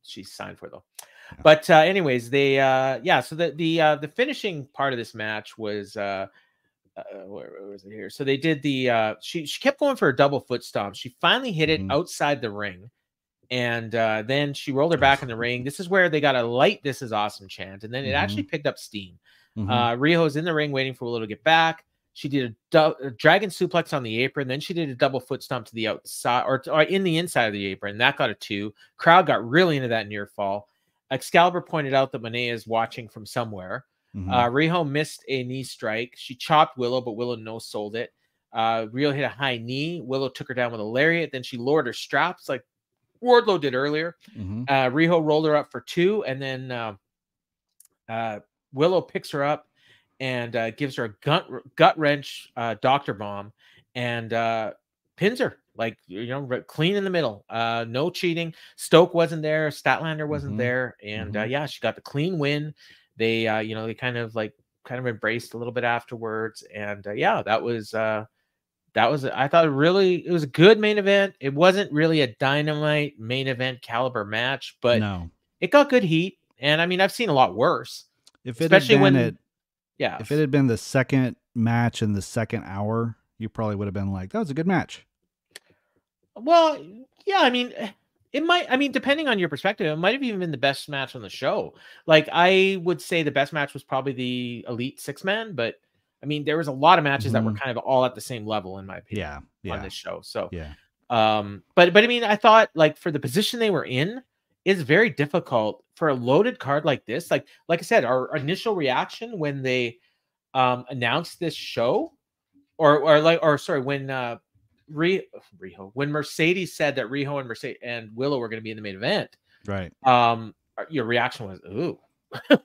she's signed for though. Yeah. But anyways, they so the finishing part of this match was where was it here? So they did she kept going for a double foot stomp. She finally hit it outside the ring, and then she rolled her back in the ring. This is where they got a light "This is awesome" chant, and then it actually picked up steam. Riho's in the ring waiting for Willow to get back. She did a dragon suplex on the apron. Then she did a double foot stomp to the outside or in the inside of the apron. That got a 2. Crowd got really into that near fall. Excalibur pointed out that Monet is watching from somewhere. Riho missed a knee strike. She chopped Willow, but Willow no-sold it. Riho hit a high knee. Willow took her down with a lariat. Then she lowered her straps like Wardlow did earlier. Riho rolled her up for 2. And then Willow picks her up and gives her a gut wrench doctor bomb and pins her like clean in the middle. No cheating. Stoke wasn't there. Statlander wasn't there, and she got the clean win. They they kind of embraced a little bit afterwards, and that was I thought it was a good main event. It wasn't really a Dynamite main event caliber match, but it got good heat. And I mean, I've seen a lot worse. Especially when if it had been the second match in the second hour, you probably would have been like, that was a good match. Well, yeah, I mean, it might, depending on your perspective, it might have even been the best match on the show. Like, I would say the best match was probably the Elite 6-man, but I mean, there was a lot of matches that were kind of all at the same level, in my opinion, on this show. So, but I mean, I thought, like, for the position they were in, it's very difficult for a loaded card like this. Like I said, our initial reaction when they announced this show, when Riho, when Mercedes said that Riho and Willow were going to be in the main event, right? Your reaction was, ooh,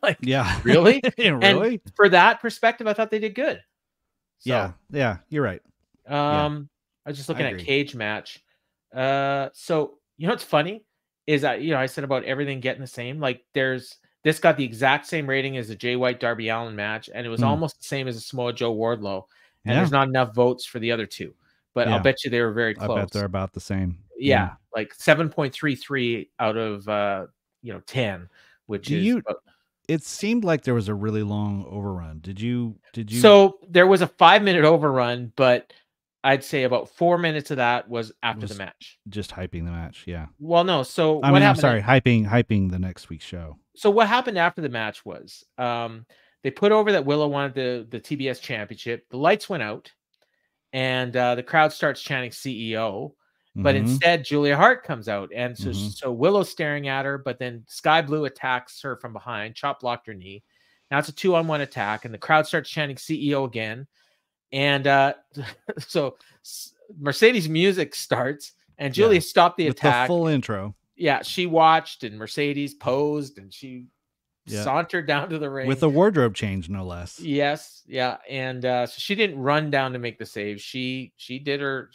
like, yeah, really? Really? And for that perspective, I thought they did good. So, yeah, you're right. I was just looking at Cage Match. So what's funny is that I said about everything getting the same. Like, this got the exact same rating as the Jay White Darby Allin match, and it was almost the same as a Samoa Joe Wardlow. And there's not enough votes for the other two, but I'll bet you they were very close. I bet they're about the same. Yeah, like 7.33 out of 10, which is. It seemed like there was a really long overrun. Did you? So there was a 5-minute overrun, but I'd say about 4 minutes of that was after the match. Just hyping the match, yeah. Well, no. So I'm sorry, hyping the next week's show. So what happened after the match was they put over that Willow wanted the TBS championship. The lights went out, and the crowd starts chanting CEO. But instead, Julia Hart comes out, and so Willow's staring at her, but then Sky Blue attacks her from behind, chop blocked her knee. Now it's a 2-on-1 attack, and the crowd starts chanting CEO again. And so Mercedes music starts, and Julia stopped the attack. The full intro. Yeah, she watched, and Mercedes posed, and she sauntered down to the ring with a wardrobe change, no less. Yes, yeah, and so she didn't run down to make the save. She did her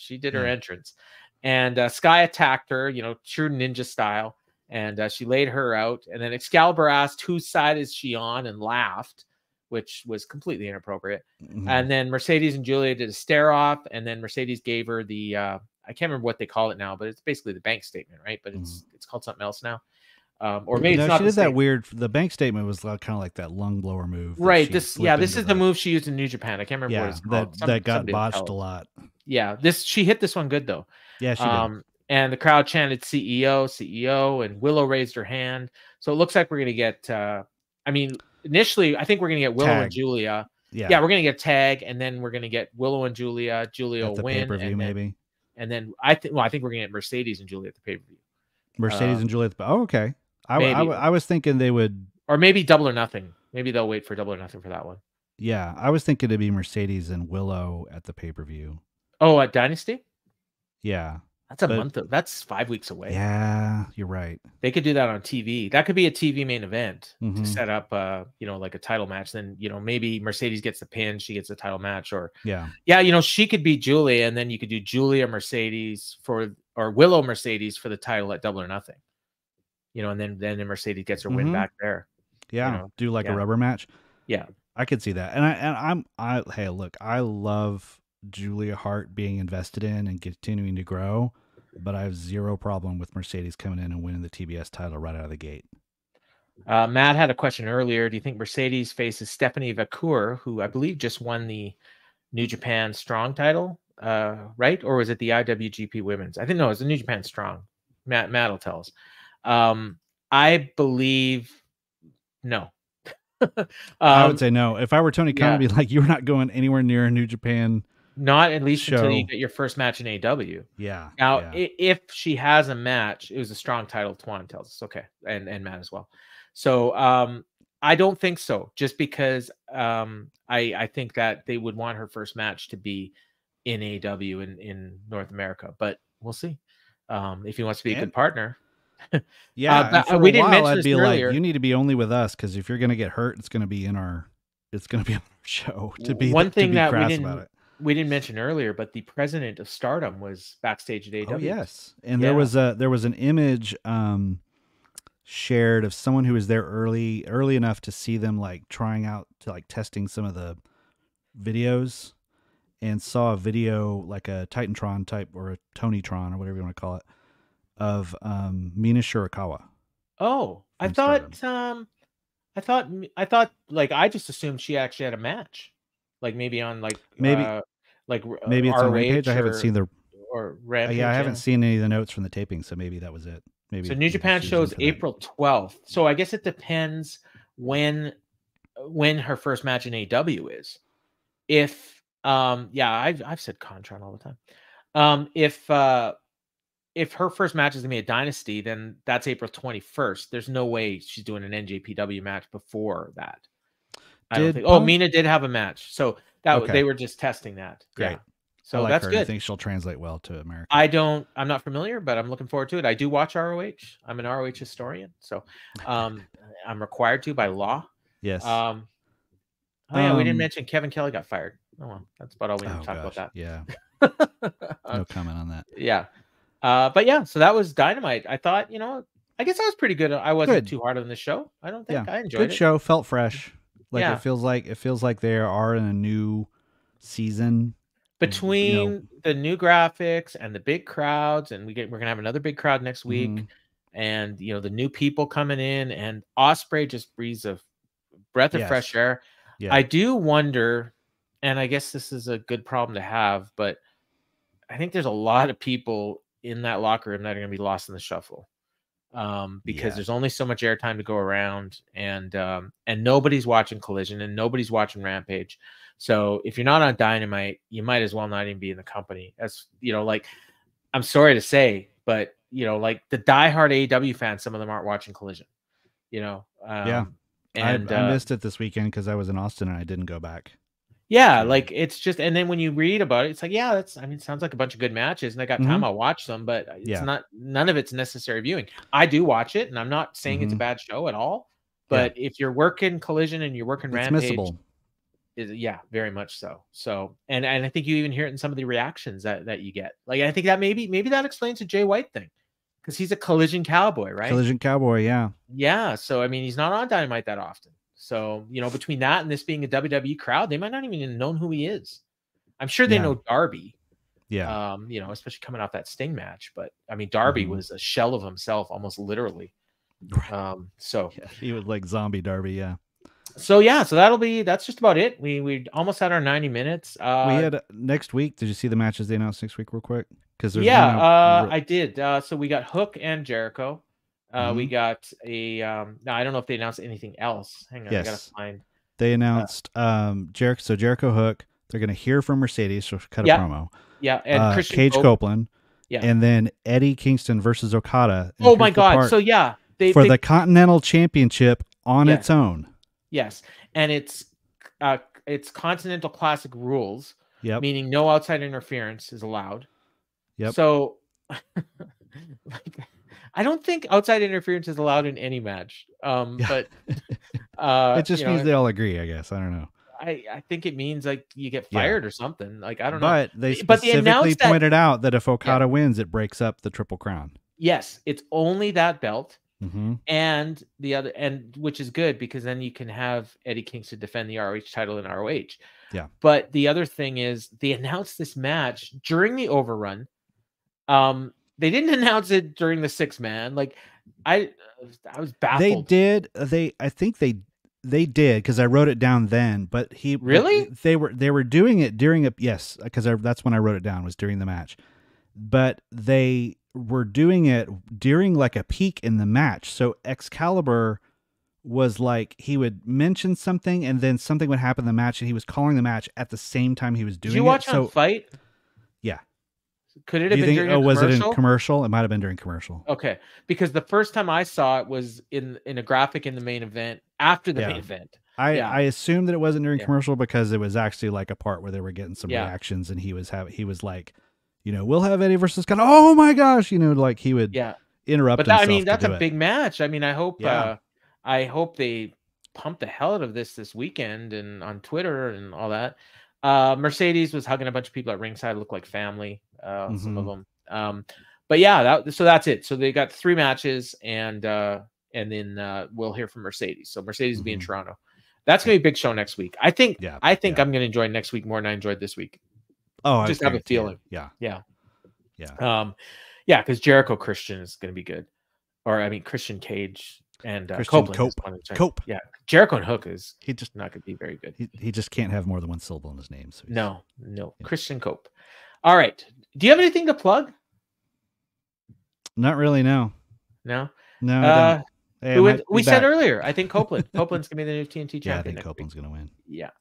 entrance, and Sky attacked her, true ninja style, and she laid her out. And then Excalibur asked whose side is she on, and laughed, which was completely inappropriate. And then Mercedes and Julia did a stare off, and then Mercedes gave her the I can't remember what they call it now, but it's basically the bank statement, right? But it's called something else now. Or maybe it's not. She did that weird. The bank statement was kind of like that lung blower move, right? This is the move she used in New Japan. I can't remember what it's called. That got botched a lot. Yeah, she hit this one good though. Yeah, she did. And the crowd chanted CEO, CEO, and Willow raised her hand. So it looks like we're gonna get. Initially, I think we're gonna get Willow and Julia. Yeah, we're gonna get tag, and then we're gonna get Willow and Julia. Julia will win, pay-per-view, maybe. And then I think we're gonna get Mercedes and Julia at the pay-per-view. Mercedes and Julia. Okay. I was thinking they would, or maybe Double or Nothing. Maybe they'll wait for Double or Nothing for that one. Yeah, I was thinking it'd be Mercedes and Willow at the pay-per-view. Oh, at Dynasty? Yeah. That's 5 weeks away. Yeah, you're right. They could do that on TV. That could be a TV main event to set up, like a title match. Then, maybe Mercedes gets the pin, she gets the title match, or she could be Julia, and then you could do Julia Mercedes or Willow Mercedes for the title at Double or Nothing. And then Mercedes gets her win back there. Yeah, do like a rubber match. Yeah, I could see that. And hey, look, I love Julia Hart being invested in and continuing to grow, but I have zero problem with Mercedes coming in and winning the TBS title right out of the gate. Matt had a question earlier. Do you think Mercedes faces Stephanie Vacour, who I believe just won the New Japan Strong title, right? Or was it the IWGP Women's? I think no, it was the New Japan Strong. Matt will tell us. I believe no. I would say no. If I were Tony Khan, I'd be like, you're not going anywhere near a New Japan. Not at least until you get your first match in AEW. Yeah. Now, if she has a match, it was a strong title. Twan tells us, okay, and Matt as well. So I don't think so. Just because I think that they would want her first match to be in AEW in North America, but we'll see. If he wants to be a good partner. Yeah, we didn't mention this earlier. Like, you need to be only with us, because if you're going to get hurt, it's going to be on our show. To be one thing that we didn't mention earlier, but the president of Stardom was backstage at AEW. Oh, yes, and there was an image shared of someone who was there early enough to see them like trying out to like testing some of the videos, and saw a video like a Titantron type or a Tonytron or whatever you want to call it, of Mina Shirakawa. Oh, I thought like I just assumed she actually had a match, like maybe on maybe it's on Rampage. I haven't seen or Rampage. I haven't seen any of the notes from the taping, so maybe that was it. Maybe so. New Japan shows April 12th. So I guess it depends when her first match in AEW is. If I've said Contron all the time. If her first match is gonna be a Dynasty, then that's April 21st. There's no way she's doing an NJPW match before that. I don't think. Mina did have a match, so they were just testing that. Great. Yeah. So that's good. I think she'll translate well to America. I'm not familiar, but I'm looking forward to it. I do watch ROH. I'm an ROH historian, so I'm required to by law. Yes. We didn't mention Kevin Kelly got fired. Oh well, that's about all we need to talk about that. Yeah. No comment on that. Yeah. But yeah, so that was Dynamite. I thought, I guess I was pretty good. I wasn't too hard on the show. I don't think I enjoyed it. Good show. Felt fresh. It feels like they are in a new season. Between the new graphics and the big crowds, and we're gonna have another big crowd next week, and the new people coming in, and Ospreay just breathes a breath of fresh air. Yeah. I do wonder, and I guess this is a good problem to have, but I think there's a lot of people in that locker room that are going to be lost in the shuffle. Because there's only so much airtime to go around, and nobody's watching Collision and nobody's watching Rampage. So if you're not on Dynamite, you might as well not even be in the company. As you know, like, I'm sorry to say, but you know, like the diehard AEW fans, some of them aren't watching Collision. You know, and I missed it this weekend because I was in Austin and I didn't go back. Yeah, like it's just, and then when you read about it, it's like, yeah, that's, I mean, it sounds like a bunch of good matches, and I got time, I'll watch them, but it's not, none of it's necessary viewing. I do watch it, and I'm not saying it's a bad show at all, but if you're working Collision and you're working Rampage, yeah, very much so. So, and I think you even hear it in some of the reactions that you get. Like, I think that maybe that explains the Jay White thing, because he's a Collision cowboy, right? Collision cowboy, yeah. Yeah, so I mean, he's not on Dynamite that often. So, you know, between that and this being a WWE crowd, they might not even have known who he is. I'm sure they know Darby. Yeah. You know, especially coming off that Sting match. But I mean, Darby was a shell of himself, almost literally. So he was like zombie Darby, yeah. So yeah, so that's just about it. We almost had our 90 minutes. We had next week. Did you see the matches they announced next week real quick? Because I did. So we got Hook and Jericho. We got a now I don't know if they announced anything else. Hang on, I gotta find. They announced Jericho. So Jericho Hook. They're gonna hear from Mercedes, so cut a promo. Yeah, and Christian Cage Copeland. Yeah, and then Eddie Kingston versus Okada. Oh my God! So yeah, for the Continental Championship on its own. Yes, and it's Continental Classic rules. Yep. Meaning no outside interference is allowed. Yep. So, like, I don't think outside interference is allowed in any match. But it just means they all agree, I guess. I don't know. I think it means like you get fired or something. Like, I don't know. But they specifically pointed out that if Okada wins, it breaks up the Triple Crown. Yes, it's only that belt. And the other, and which is good because then you can have Eddie Kingston defend the ROH title in ROH. Yeah. But the other thing is they announced this match during the overrun. They didn't announce it during the 6-man. Like, I was baffled. I think they did because I wrote it down then. But they were doing it during because that's when I wrote it down, was during the match. But they were doing it during like a peak in the match. So Excalibur was like, he would mention something and then something would happen in the match, and he was calling the match at the same time he was doing it. Did you watch on Fight? Yeah. Could it have been during a commercial? Was it in commercial? It might have been during commercial. Okay. Because the first time I saw it was in a graphic in the main event after the main event. I assumed that it wasn't during commercial because it was actually like a part where they were getting some reactions, and he was like, you know, we'll have Eddie versus kind of, oh my gosh, you know, like he would interrupt. But I mean, that's a big match. I mean, I hope they pump the hell out of this weekend and on Twitter and all that. Mercedes was hugging a bunch of people at ringside, looked like family, some of them. But yeah, so that's it. So they got 3 matches, and then we'll hear from Mercedes. So Mercedes will be in Toronto. That's gonna be a big show next week. I think I'm gonna enjoy next week more than I enjoyed this week. Oh, I just have a feeling. Yeah. Because Jericho Christian is going to be good, or I mean Christian Cage and Christian Cope. Yeah, Jericho and Hook is just not going to be very good. He just can't have more than one syllable in his name. So no, Christian Cope. All right, do you have anything to plug? Not really. No. Hey, we said earlier, I think Copeland's going to be the new TNT champion. Yeah, I think Copeland's going to win. Yeah.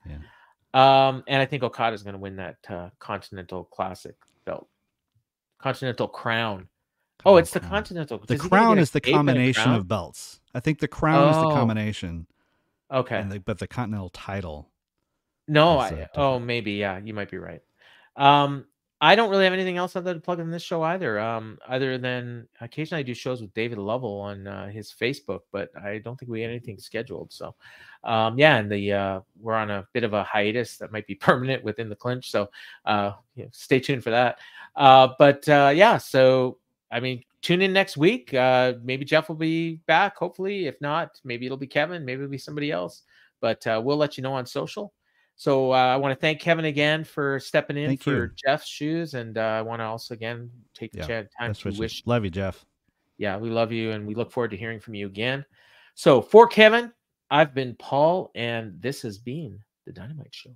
And I think Okada's going to win that Continental Classic belt, Continental Crown. Oh, it's the Continental. The Crown is the combination of belts. I think the Crown is the combination. Okay, but the Continental title. No, maybe you might be right. I don't really have anything else other to plug in this show either. Other than occasionally I do shows with David Lovell on his Facebook, but I don't think we had anything scheduled. So, and we're on a bit of a hiatus that might be permanent within the clinch. So, stay tuned for that. So I mean, tune in next week. Maybe Jeff will be back. Hopefully, if not, maybe it'll be Kevin. Maybe it'll be somebody else. But we'll let you know on social. So I want to thank Kevin again for stepping in for Jeff's shoes, and I want to also again take the time to wish. Love you, Jeff. Yeah, we love you, and we look forward to hearing from you again. So for Kevin, I've been Paul, and this has been the Dynamite Show.